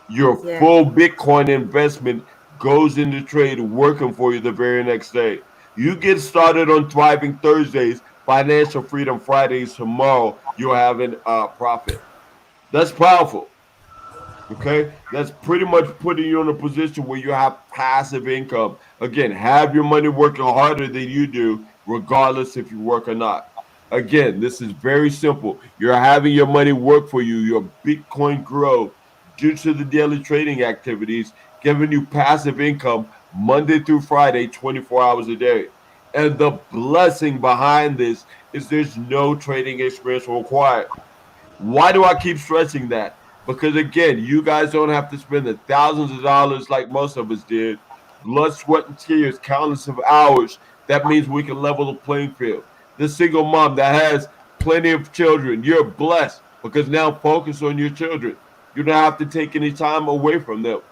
Your Yes. full Bitcoin investment goes into trade working for you the very next day. You get started on Thriving Thursdays, Financial Freedom Fridays tomorrow, you'll have a profit. That's powerful. Okay, that's pretty much putting you in a position where you have passive income. Again, have your money working harder than you do, regardless if you work or not. Again, this is very simple. You're having your money work for you, your Bitcoin grow due to the daily trading activities, giving you passive income Monday through Friday, 24 hours a day. And the blessing behind this is there's no trading experience required. Why do I keep stressing that? Because again, you guys don't have to spend the thousands of dollars like most of us did, blood, sweat, and tears, countless of hours. That means we can level the playing field. The single mom that has plenty of children, you're blessed because now focus on your children. You don't have to take any time away from them.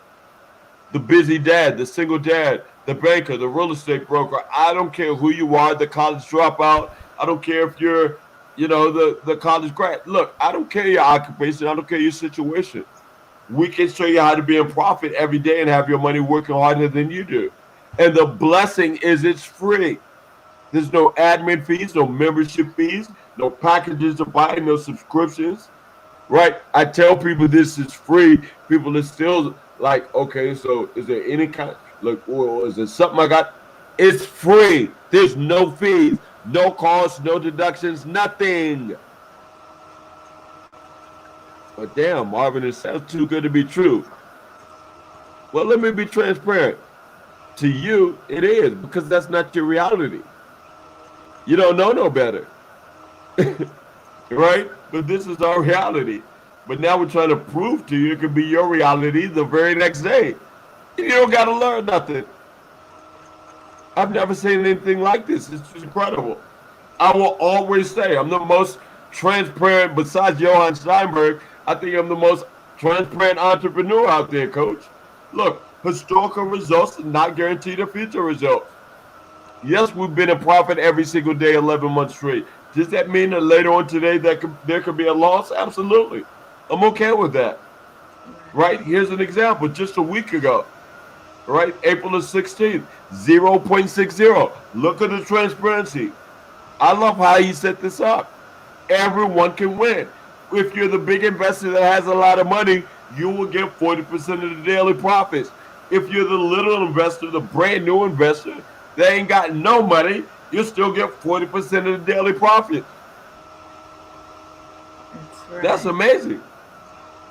The busy dad, the single dad, the banker, the real estate broker. I don't care who you are, the college dropout. I don't care if you're, the college grad. Look, I don't care your occupation. I don't care your situation. We can show you how to be in profit every day and have your money working harder than you do. And the blessing is it's free. There's no admin fees, no membership fees, no packages to buy, no subscriptions, right? I tell people this is free. People are still like, okay, so is there any kind, like, or is there something I got? It's free. There's no fees, no costs, no deductions, nothing. But damn, Marvin, it sounds too good to be true. Well, let me be transparent. To you, it is because that's not your reality. You don't know no better, right? But this is our reality. But now we're trying to prove to you it could be your reality the very next day. You don't got to learn nothing. I've never seen anything like this. It's just incredible. I will always say I'm the most transparent, besides Johann Steinberg, I think I'm the most transparent entrepreneur out there, coach. Look, historical results do not guarantee the future results. Yes, we've been in profit every single day, 11 months straight. Does that mean that later on today there could be a loss? Absolutely. I'm okay with that. Right? Here's an example. Just a week ago, right? April the 16th, 0.60. Look at the transparency. I love how he set this up. Everyone can win. If you're the big investor that has a lot of money, you will get 40% of the daily profits. If you're the little investor, the brand new investor, that ain't got no money, you'll still get 40% of the daily profits. That's That's right. amazing.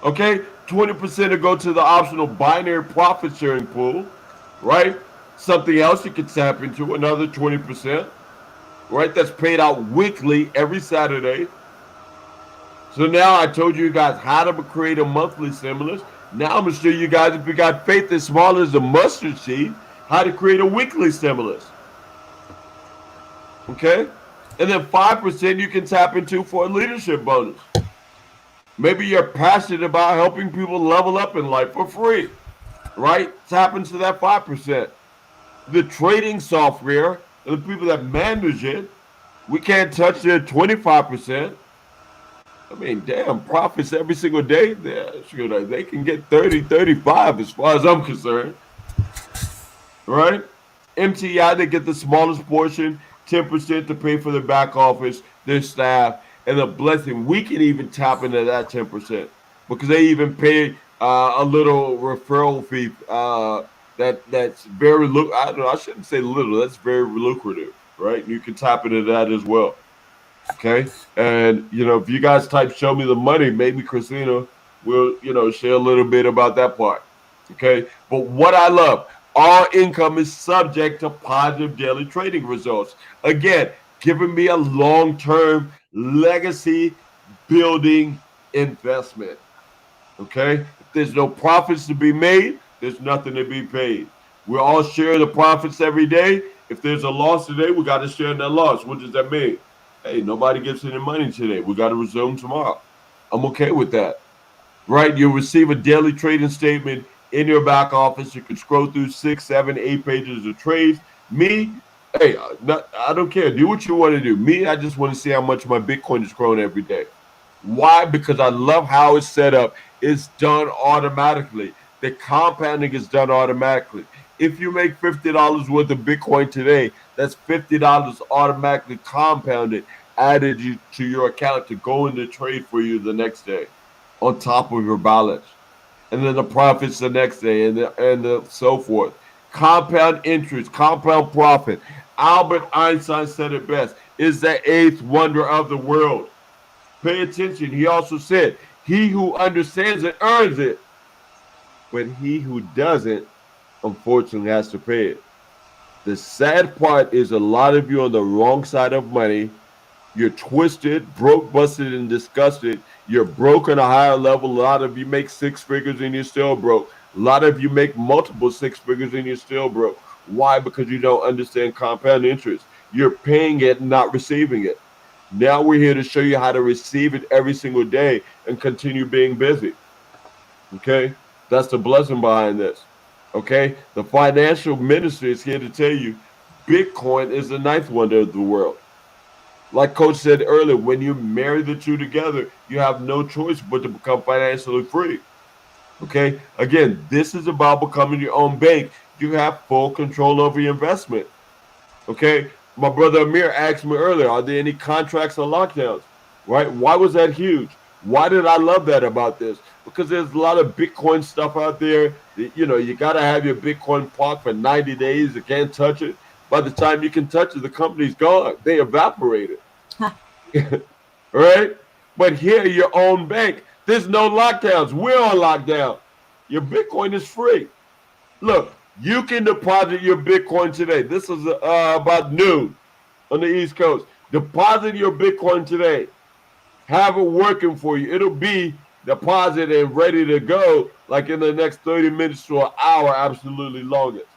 Okay? 20% to go to the optional binary profit sharing pool, right? Something else you can tap into, another 20%, right? That's paid out weekly every Saturday. So now I told you guys how to create a monthly stimulus. Now I'm gonna show you guys if you got faith as small as a mustard seed, how to create a weekly stimulus. Okay? And then 5% you can tap into for a leadership bonus. Maybe you're passionate about helping people level up in life for free, right? Tap into that 5%. The trading software and the people that manage it, we can't touch their 25%. I mean, damn, profits every single day. They can get 30, 35 as far as I'm concerned, right? MTI, they get the smallest portion, 10% to pay for their back office, their staff, and the blessing. We can even tap into that 10% because they even pay a little referral fee that's very, I don't know, I shouldn't say little, that's very lucrative. right? You can tap into that as well. Okay. And, if you guys type show me the money, maybe Christina will, share a little bit about that part. Okay. But what I love, all income is subject to positive daily trading results. Again, giving me a long term legacy building investment. Okay. If there's no profits to be made, there's nothing to be paid. We all share the profits every day. If there's a loss today, we got to share in that loss. What does that mean? Hey, nobody gets any money today. We got to resume tomorrow. I'm okay with that. Right? You'll receive a daily trading statement in your back office. You can scroll through 6, 7, 8 pages of trades. Me, hey, I don't care. Do what you want to do. Me, I just want to see how much my Bitcoin is growing every day. Why? Because I love how it's set up. It's done automatically. The compounding is done automatically. If you make $50 worth of Bitcoin today, that's $50 automatically compounded, added to your account to go into trade for you the next day on top of your balance. And then the profits the next day and so forth. Compound interest, compound profit. Albert Einstein said it best, is the eighth wonder of the world. Pay attention. He also said, he who understands it earns it, but he who doesn't, unfortunately, has to pay it. The sad part is a lot of you on the wrong side of money. You're twisted, broke, busted, and disgusted. You're broke on a higher level. A lot of you make six figures and you're still broke. A lot of you make multiple six figures and you're still broke. Why? Because you don't understand compound interest. You're paying it and not receiving it. Now we're here to show you how to receive it every single day and continue being busy. Okay? That's the blessing behind this. Okay? The financial ministry is here to tell you Bitcoin is the ninth wonder of the world. Like Coach said earlier, when you marry the two together, you have no choice but to become financially free. Okay? Again, this is about becoming your own bank. You have full control over your investment. Okay? My brother Amir asked me earlier, are there any contracts or lockdowns? Right? Why was that huge? Why did I love that about this? Because there's a lot of Bitcoin stuff out there. You got to have your Bitcoin parked for 90 days. You can't touch it. By the time you can touch it, the company's gone. They evaporated. Right? But here, your own bank, there's no lockdowns. We're on lockdown. Your Bitcoin is free. Look, you can deposit your Bitcoin today. This is about noon on the East Coast. Deposit your Bitcoin today. Have it working for you. It'll be deposited and ready to go like in the next 30 minutes to an hour, absolutely longest.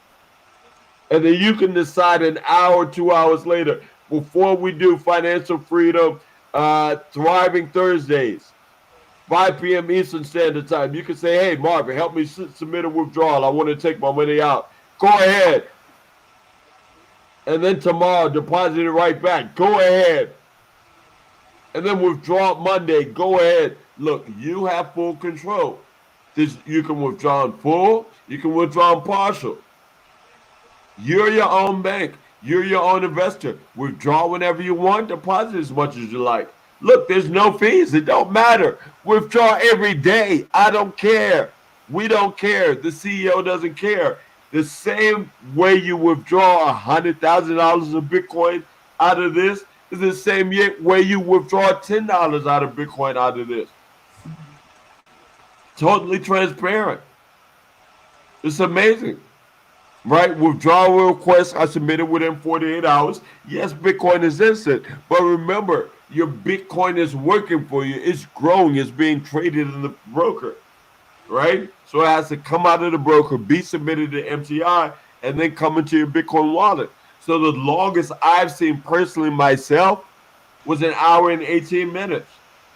And then you can decide an hour, 2 hours later, before we do financial freedom, thriving Thursdays, 5 p.m. Eastern Standard Time. You can say, hey, Marvin, help me submit a withdrawal. I want to take my money out. Go ahead. And then tomorrow, deposit it right back. Go ahead. And then withdraw Monday. Go ahead. Look, you have full control. You can withdraw in full. You can withdraw in partial. You're your own bank. You're your own investor. Withdraw whenever you want. Deposit as much as you like. Look, there's no fees. It don't matter. Withdraw every day. I don't care. We don't care. The CEO doesn't care. The same way you withdraw $100,000 of Bitcoin out of this is the same way you withdraw $10 out of Bitcoin out of this. Totally transparent. It's amazing. Right? Withdrawal requests are submitted within 48 hours. Yes, Bitcoin is instant. But remember, your Bitcoin is working for you. It's growing. It's being traded in the broker. Right? So it has to come out of the broker, be submitted to MTI, and then come into your Bitcoin wallet. So the longest I've seen personally myself was an hour and 18 minutes.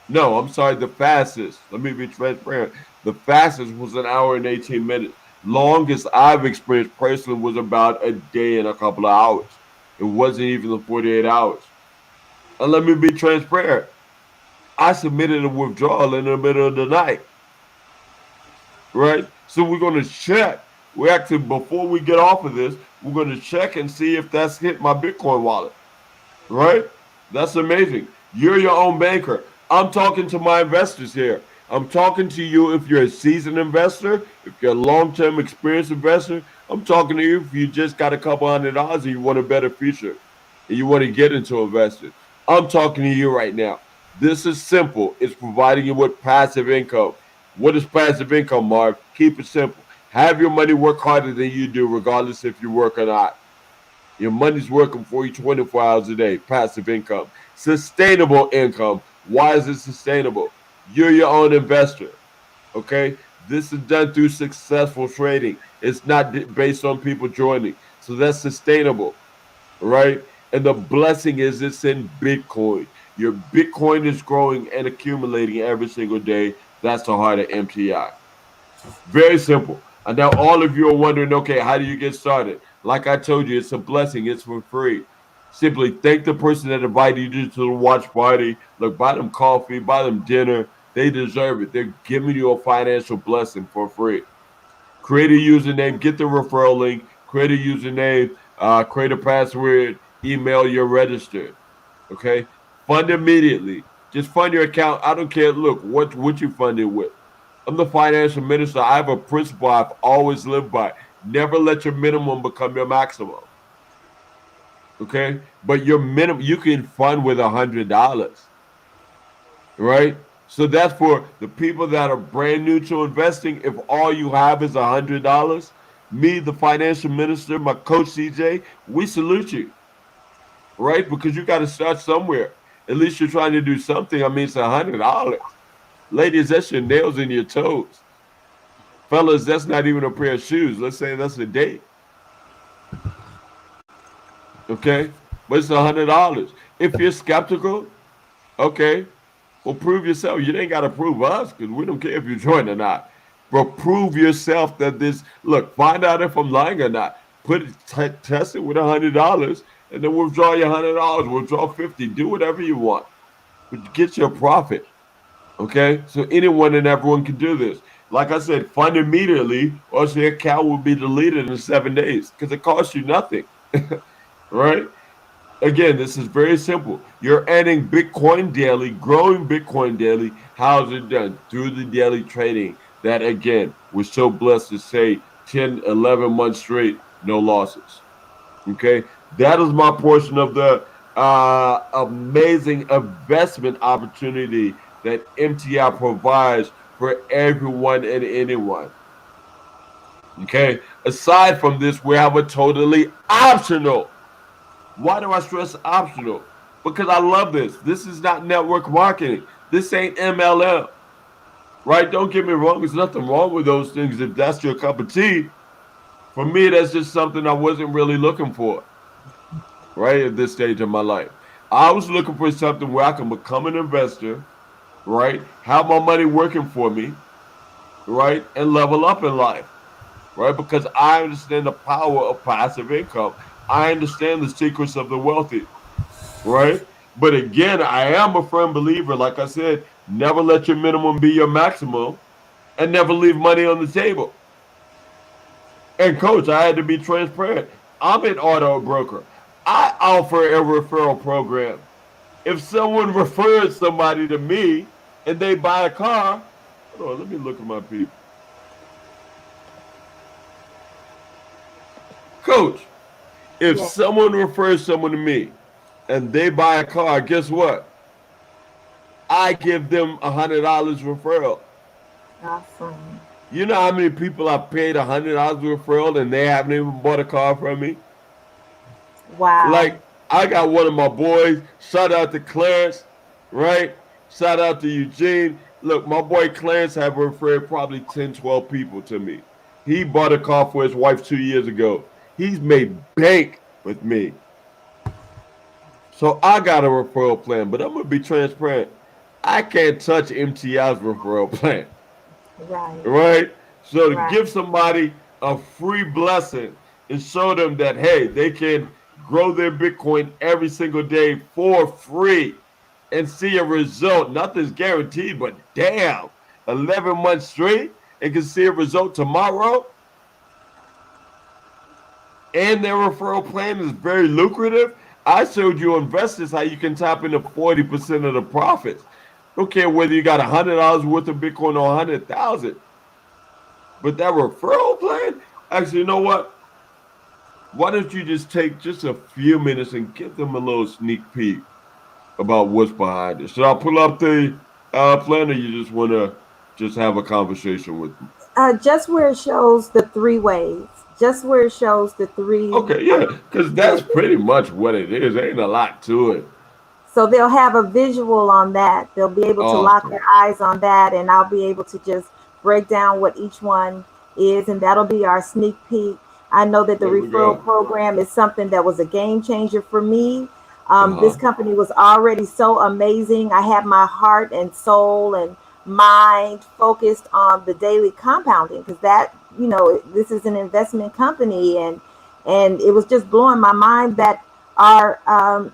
No, I'm sorry, the fastest. Let me be transparent. The fastest was an hour and 18 minutes. Longest I've experienced personally was about a day and a couple of hours. It wasn't even the 48 hours. And let me be transparent. I submitted a withdrawal in the middle of the night. Right? So we're going to check. We actually, before we get off of this, we're going to check and see if that's hit my Bitcoin wallet. Right? That's amazing. You're your own banker. I'm talking to my investors here. I'm talking to you if you're a seasoned investor, if you're a long-term experienced investor. I'm talking to you if you just got a couple $100 and you want a better future. and you want to get into investing, I'm talking to you right now. This is simple. It's providing you with passive income. What is passive income, Marv? Keep it simple. Have your money work harder than you do, regardless if you work or not. Your money's working for you 24 hours a day. Passive income. Sustainable income. Why is it sustainable? You're your own investor. Okay. This is done through successful trading. It's not based on people joining. So that's sustainable, right? And the blessing is it's in Bitcoin. Your Bitcoin is growing and accumulating every single day. That's the heart of MTI. Very simple. And now all of you are wondering, okay, how do you get started? Like I told you, it's a blessing. It's for free. Simply thank the person that invited you to the watch party. Look, buy them coffee, buy them dinner. They deserve it. They're giving you a financial blessing for free. Create a username, get the referral link, create a username, create a password, email you're registered. Okay? Fund immediately. Just fund your account. I don't care. Look, what you fund it with. I'm the financial minister. I have a principle I've always lived by. Never let your minimum become your maximum. Okay? But your minimum you can fund with $100. Right? So that's for the people that are brand new to investing. If all you have is $100, me, the financial minister, my coach CJ, we salute you, right? Because you got to start somewhere. At least you're trying to do something. I mean, it's $100. Ladies, that's your nails and your toes. Fellas, that's not even a pair of shoes. Let's say that's a date. Okay? But it's $100. If you're skeptical, okay, well, prove yourself. You ain't got to prove us because we don't care if you join or not. But prove yourself that this. Look, find out if I'm lying or not. Test it with $100, and then withdraw your $100. Withdraw 50. Do whatever you want, but get your profit. Okay, so anyone and everyone can do this. Like I said, fund immediately, or else your account will be deleted in 7 days because it costs you nothing. Right? Again, this is very simple. You're adding Bitcoin daily, growing Bitcoin daily. How's it done? Through the daily trading. That again, we're so blessed to say 10, 11 months straight, no losses. Okay. That is my portion of the amazing investment opportunity that MTI provides for everyone and anyone. Okay. Aside from this, we have a totally optional. Why do I stress optional? Because I love this. This is not network marketing. This ain't MLM, right? Don't get me wrong. There's nothing wrong with those things if that's your cup of tea. For me, that's just something I wasn't really looking for, right? At this stage of my life. I was looking for something where I can become an investor, right? Have my money working for me, right? And level up in life, right? Because I understand the power of passive income. I understand the secrets of the wealthy, right? But again, I am a firm believer, like I said, never let your minimum be your maximum and never leave money on the table. And coach, I had to be transparent. I'm an auto broker. I offer a referral program. If someone refers somebody to me and they buy a car, hold on, let me look at my people. Coach, if Yeah. someone refers someone to me and they buy a car, guess what? I give them $100 referral. Awesome. You know how many people I paid $100 referral and they haven't even bought a car from me? Wow. Like I got one of my boys. Shout out to Clarence, right? Shout out to Eugene. Look, my boy Clarence have referred probably 10, 12 people to me. He bought a car for his wife 2 years ago. He's made bank with me. So I got a referral plan, but I'm gonna be transparent. I can't touch MTI's referral plan. Right. Right? So to Right. give somebody a free blessing and show them that hey, they can grow their Bitcoin every single day for free and see a result. Nothing's guaranteed, but damn, 11 months straight and can see a result tomorrow. And their referral plan is very lucrative. I showed you investors how you can tap into 40% of the profits. Don't care whether you got $100 worth of Bitcoin or 100,000. But that referral plan, actually, you know what? why don't you just take just a few minutes and give them a little sneak peek about what's behind it? Should I pull up the plan, or you just want to just have a conversation with me? Just where it shows the three ways, just where it shows the three. Okay, yeah, because Yeah. that's pretty much what it is. Ain't a lot to it. So they'll have a visual on that. They'll be able to lock Awesome. their eyes on that, and I'll be able to just break down what each one is, and that'll be our sneak peek. I know that the There we referral go. program is something that was a game changer for me. This Uh-huh. company was already so amazing. I had my heart and soul and mind focused on the daily compounding because that, this is an investment company, and it was just blowing my mind that our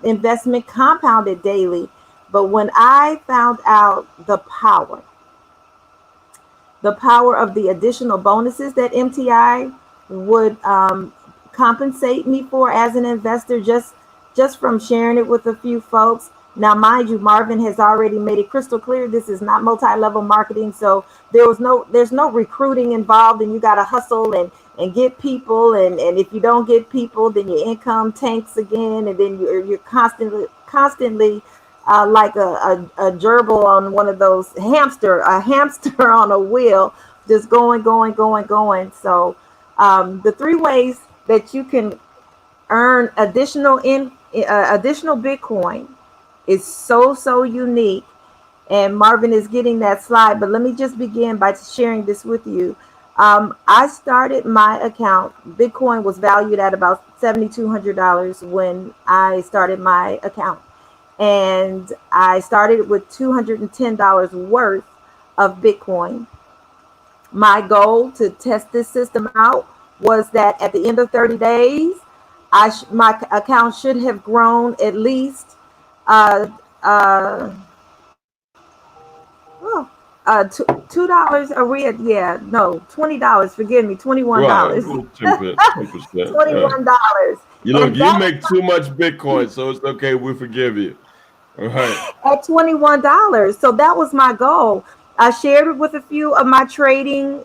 investment compounded daily. But when I found out the power of the additional bonuses that MTI would compensate me for as an investor, just from sharing it with a few folks. Now, mind you, Marvin has already made it crystal clear this is not multi-level marketing, so there's no recruiting involved, and you got to hustle and get people, and if you don't get people, then your income tanks again, and then you're constantly like a gerbil on one of those a hamster on a wheel, just going, going, going, going. So the three ways that you can earn additional Bitcoin is so unique. And Marvin is getting that slide, but let me just begin by sharing this with you. I started my account. Bitcoin was valued at about $7,200 when I started my account, and I started with $210 worth of Bitcoin. My goal to test this system out was that at the end of 30 days, my account should have grown at least uh, uh, oh, $2. Are we at, yeah, no, $20. Forgive me, Right. $21. Well, 10%. Yeah. $21. You look, And you that make too much Bitcoin, so it's okay. We forgive you. All right. at $21. So that was my goal. I shared it with a few of my trading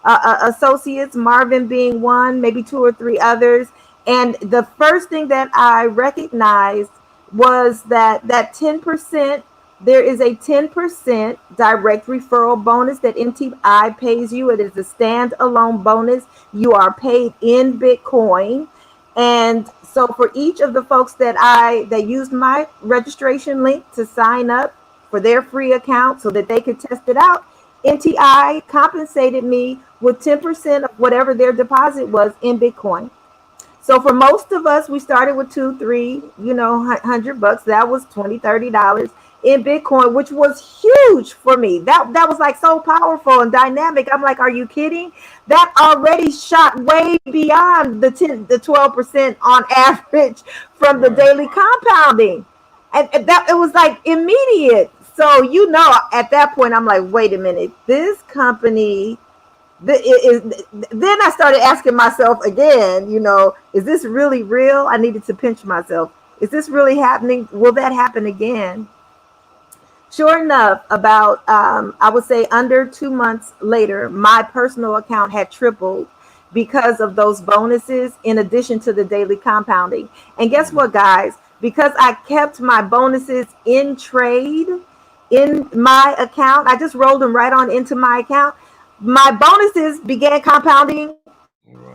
associates, Marvin being one, maybe two or three others. And the first thing that I recognized was that 10%, there is a 10% direct referral bonus that MTI pays you. It is a standalone bonus. You are paid in Bitcoin. And so for each of the folks that used my registration link to sign up for their free account so that they could test it out, NTI compensated me with 10% of whatever their deposit was in Bitcoin. So for most of us, we started with two, three, $100. That was $20, $30 in Bitcoin, which was huge for me. That was like so powerful and dynamic. I'm like, are you kidding? That already shot way beyond the 12% on average from the Right. daily compounding. And that it was like immediate. So at that point, I'm like, wait a minute, this company then I started asking myself again, is this really real? I needed to pinch myself. Is this really happening? Will that happen again? Sure enough, about I would say under 2 months later, my personal account had tripled because of those bonuses in addition to the daily compounding. And guess Mhm. what, guys? Because I kept my bonuses in trade in my account, I just rolled them right on into my account. My bonuses began compounding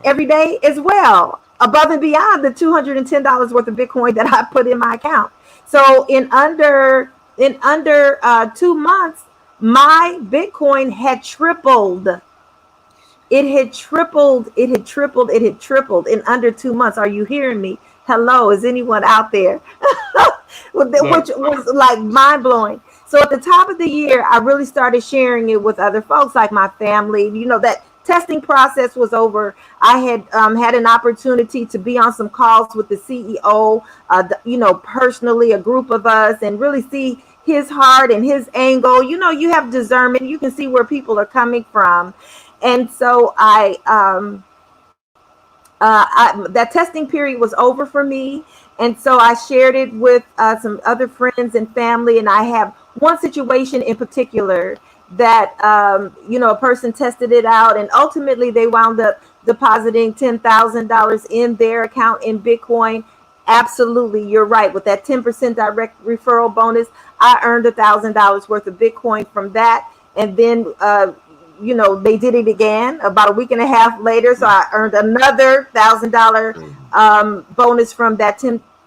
every Right. day as well, above and beyond the $210 worth of Bitcoin that I put in my account. So in under 2 months, my Bitcoin had tripled. It had tripled. It had tripled. It had tripled in under 2 months. Are you hearing me? Hello, is anyone out there? Which Look, was like mind blowing. So at the top of the year, I really started sharing it with other folks, like my family. That testing process was over. I had an opportunity to be on some calls with the CEO, personally, a group of us, and really see his heart and his angle. You have discernment. You can see where people are coming from. And so that testing period was over for me, and so I shared it with some other friends and family. And I have one situation in particular that a person tested it out, and ultimately they wound up depositing $10,000 in their account in Bitcoin. Absolutely, you're right. With that 10% direct referral bonus, I earned $1,000 worth of Bitcoin from that. And then, they did it again about a week and a half later. So I earned another $1,000 bonus from that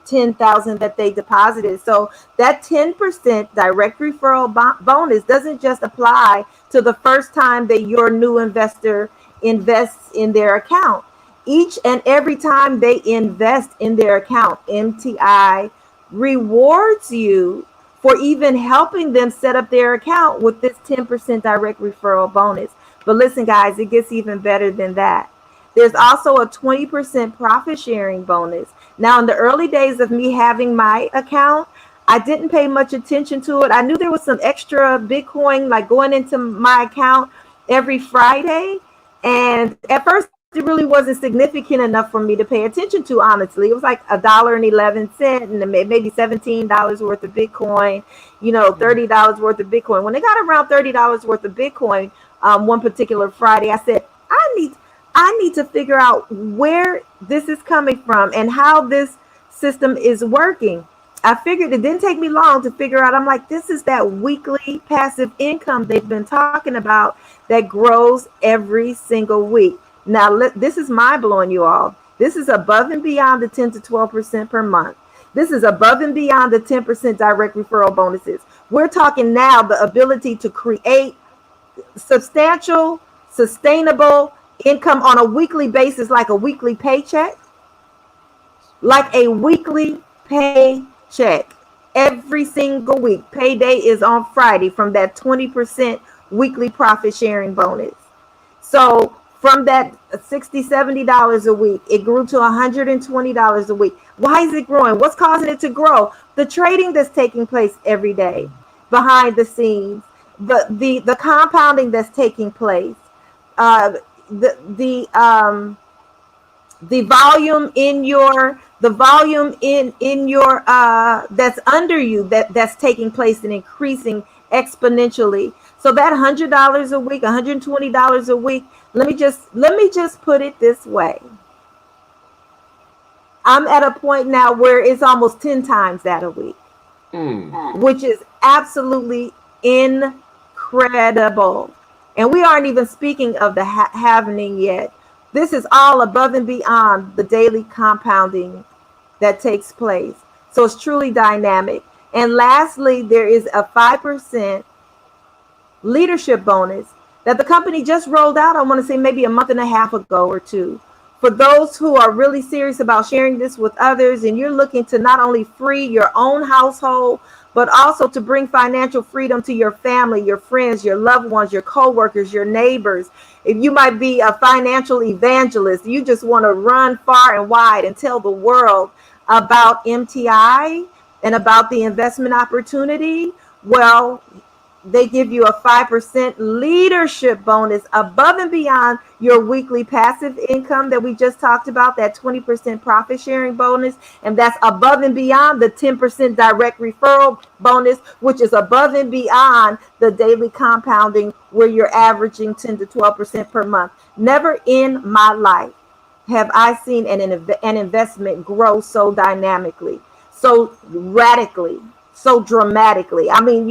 10,000 that they deposited. So that 10% direct referral bonus doesn't just apply to the first time that your new investor invests in their account. Each and every time they invest in their account, MTI rewards you for even helping them set up their account with this 10% direct referral bonus. But listen, guys, it gets even better than that. There's also a 20% profit sharing bonus. Now, in the early days of me having my account, I didn't pay much attention to it. I knew there was some extra Bitcoin like going into my account every Friday. And at first, it really wasn't significant enough for me to pay attention to, honestly. It was like $1.11 and maybe $17 worth of Bitcoin, $30 worth of Bitcoin. When it got around $30 worth of Bitcoin, one particular Friday, I said, I need to figure out where this is coming from and how this system is working. I figured it didn't take me long to figure out. I'm like, this is that weekly passive income they've been talking about that grows every single week. Now, this is mind blowing, you all. This is above and beyond the 10 to 12% per month. This is above and beyond the 10% direct referral bonuses. We're talking now the ability to create substantial, sustainable income on a weekly basis, like a weekly paycheck, every single week. Payday is on Friday from that 20% weekly profit sharing bonus. So from that $60-$70 a week, it grew to $120 a week. Why is it growing? What's causing it to grow? The trading that's taking place every day behind the scenes, the compounding that's taking place, the volume in your that's under you that's taking place and increasing exponentially. So that $100 a week, $120 a week. Let me just put it this way. I'm at a point now where it's almost 10 times that a week, which is absolutely incredible. And we aren't even speaking of the halvening yet. This is all above and beyond the daily compounding that takes place. So it's truly dynamic. And lastly, there is a 5% leadership bonus that the company just rolled out, I want to say maybe a month and a half ago or two. For those who are really serious about sharing this with others, and you're looking to not only free your own household, but also to bring financial freedom to your family, your friends, your loved ones, your coworkers, your neighbors. If you might be a financial evangelist, you just want to run far and wide and tell the world about MTI and about the investment opportunity, well, they give you a 5% leadership bonus above and beyond your weekly passive income that we just talked about, that 20% profit sharing bonus. And that's above and beyond the 10% direct referral bonus, which is above and beyond the daily compounding where you're averaging 10 to 12% per month. Never in my life have I seen an investment grow so dynamically, so radically, so dramatically. I mean,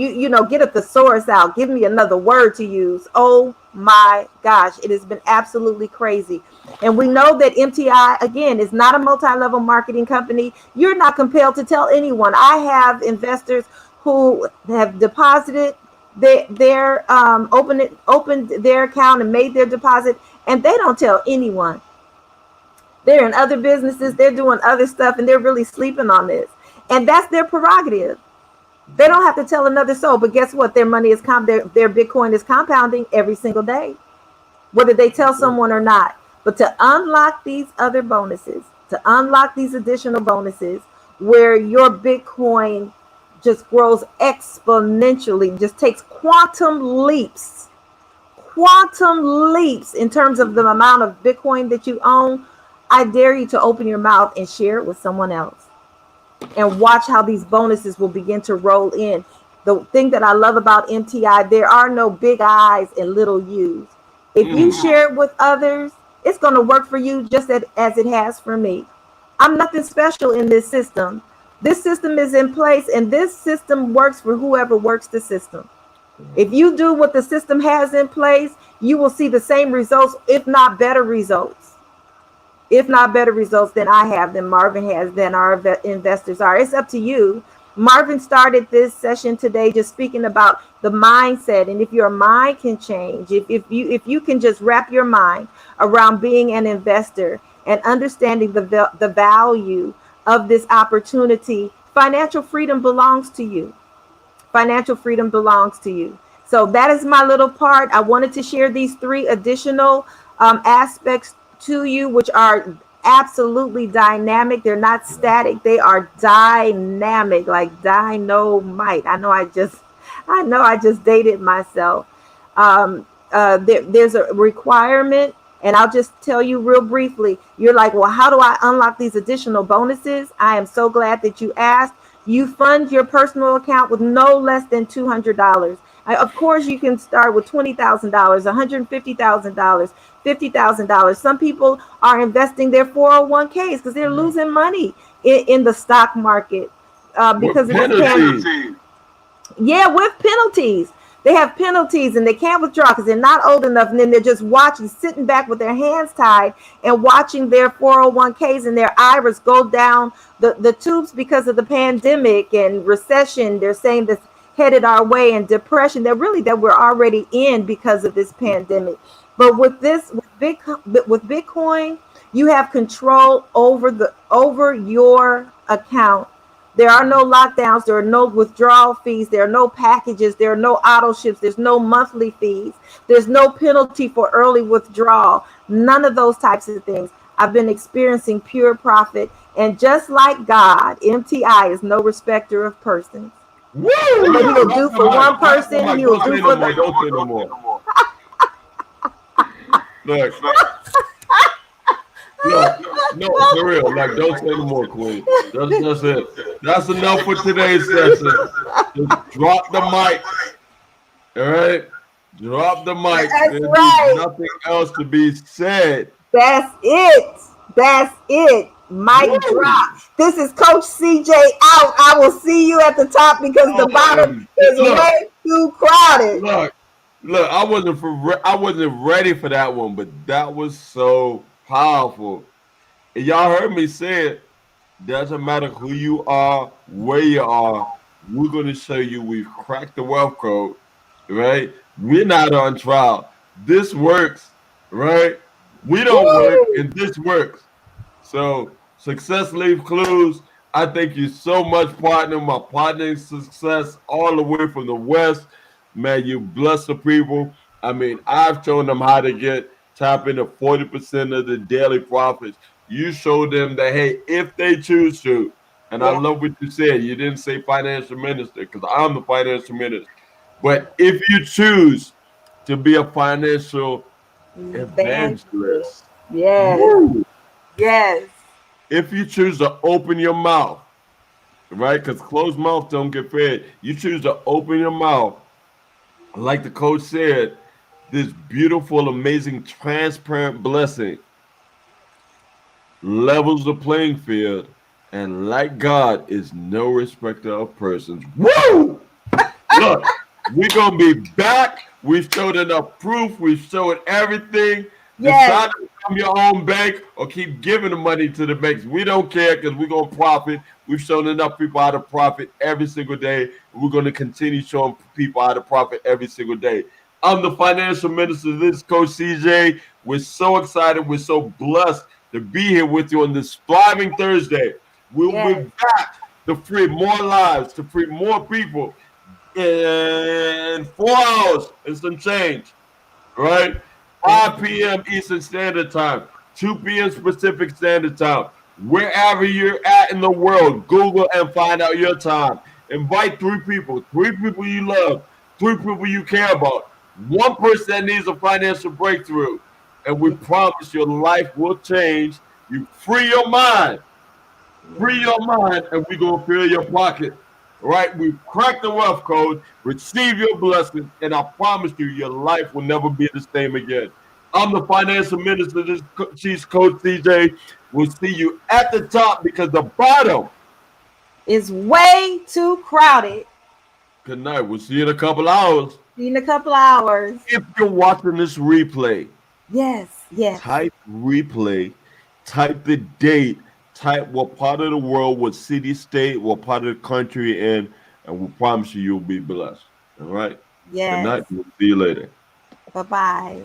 get a thesaurus out. Give me another word to use. Oh my gosh, it has been absolutely crazy. And we know that MTI, again, is not a multi-level marketing company. You're not compelled to tell anyone. I have investors who have deposited opened their account and made their deposit, and they don't tell anyone. They're in other businesses, they're doing other stuff, and they're really sleeping on this. And that's their prerogative. They don't have to tell another soul, but guess what? Their money is their Bitcoin is compounding every single day, whether they tell someone or not. But to unlock these other bonuses, to unlock these additional bonuses, where your Bitcoin just grows exponentially, just takes quantum leaps in terms of the amount of Bitcoin that you own, I dare you to open your mouth and share it with someone else. And watch how these bonuses will begin to roll in. The thing that I love about MTI, there are no big I's and little U's. If you share it with others, It's going to work for you just as it has for me. I'm nothing special in this system. This system is in place, and this system works for whoever works the system. If you do what the system has in place, you will see the same results, if not better results. If not better results than I have, than Marvin has, than our investors are. It's up to you. Marvin started this session today just speaking about the mindset, and if your mind can change, if you can just wrap your mind around being an investor and understanding the value of this opportunity, financial freedom belongs to you. Financial freedom belongs to you. So that is my little part. I wanted to share these three additional aspects to you, which are absolutely dynamic. They're not static. They are dynamic, like dynamite. I know I just dated myself. There's a requirement, and I'll just tell you real briefly. You're like, well, how do I unlock these additional bonuses? I am so glad that you asked. You fund your personal account with no less than $200. Of course, you can start with $20,000, $150,000, $50,000. Some people are investing their 401ks because they're losing money in the stock market With because of this penalties. pandemic. Yeah, with penalties. They have penalties and they can't withdraw because they're not old enough. And then they're just watching, sitting back with their hands tied and watching their 401ks and their IRAs go down the tubes because of the pandemic and recession. They're saying that's headed our way, and depression that we're already in because of this pandemic. But with Bitcoin, you have control over your account. There are no lockdowns. There are no withdrawal fees. There are no packages. There are no auto ships. There's no monthly fees. There's no penalty for early withdrawal. None of those types of things. I've been experiencing pure profit. And just like God, MTI is no respecter of persons. What Woo! he'll Drop do the for mic. one Drop the person, mic. he'll Don't do say no for more. Don't say no the. more. Look, look, no, for real. Like, don't say no more, Queen. That's it. That's enough for today's session. Just drop the mic. All right? Drop the mic. That's There needs right. nothing else to be said. That's it. That's it. Mic Woo! drop. This is Coach CJ out. I will see you at the top because the bottom is Look, way too crowded. look, look. I wasn't ready for that one, but that was so powerful. And y'all heard me say it. Doesn't matter who you are, where you are. We're going to show you we've cracked the wealth code, right? We're not on trial. This works, right? We don't work, Woo! and this works. So, success leave clues. I thank you so much, partner. My partner in success, all the way from the West. Man, you bless the people. I mean, I've shown them how to tap into 40% of the daily profits. You show them that, hey, if they choose to, and I Yeah. love what you said. You didn't say financial minister because I'm the financial minister. But if you choose to be a financial Evangelist. evangelist, Yes. woo, Yes. if you choose to open your mouth, right? Because closed mouth don't get fed. You choose to open your mouth, like the coach said, this beautiful, amazing, transparent blessing levels the playing field, and like God is no respecter of persons. Woo! Look, we're gonna be back. We've showed enough proof. We've showed everything. Yes. Decide to become your own bank or keep giving the money to the banks. We don't care because we're gonna profit. We've shown enough people how to profit every single day. We're gonna continue showing people how to profit every single day. I'm the financial minister. This is Coach CJ. We're so excited. We're so blessed to be here with you on this thriving Thursday. We'll be Yes. back to free more lives, to free more people in 4 hours and some change, right? Yes. 5 p.m. Eastern Standard Time, 2 p.m. Pacific Standard Time. Wherever you're at in the world, Google and find out your time. Invite three people you love, three people you care about, one person that needs a financial breakthrough. And we Yes. promise your life will change. You free your mind, and we're going to fill your pocket. Right? We've cracked the wealth code, receive your blessing, and I promise you, your life will never be the same again. I'm the financial minister. This Chiefs coach CJ. We'll see you at the top because the bottom. It's way too crowded. Good night. We'll see you in a couple hours. See you in a couple hours. If you're watching this replay, Yes, yes. type replay, type the date, type what part of the world, what city, state, what part of the country, and we promise you you'll be blessed. All right. Good Yes. night. We'll see you later. Bye bye.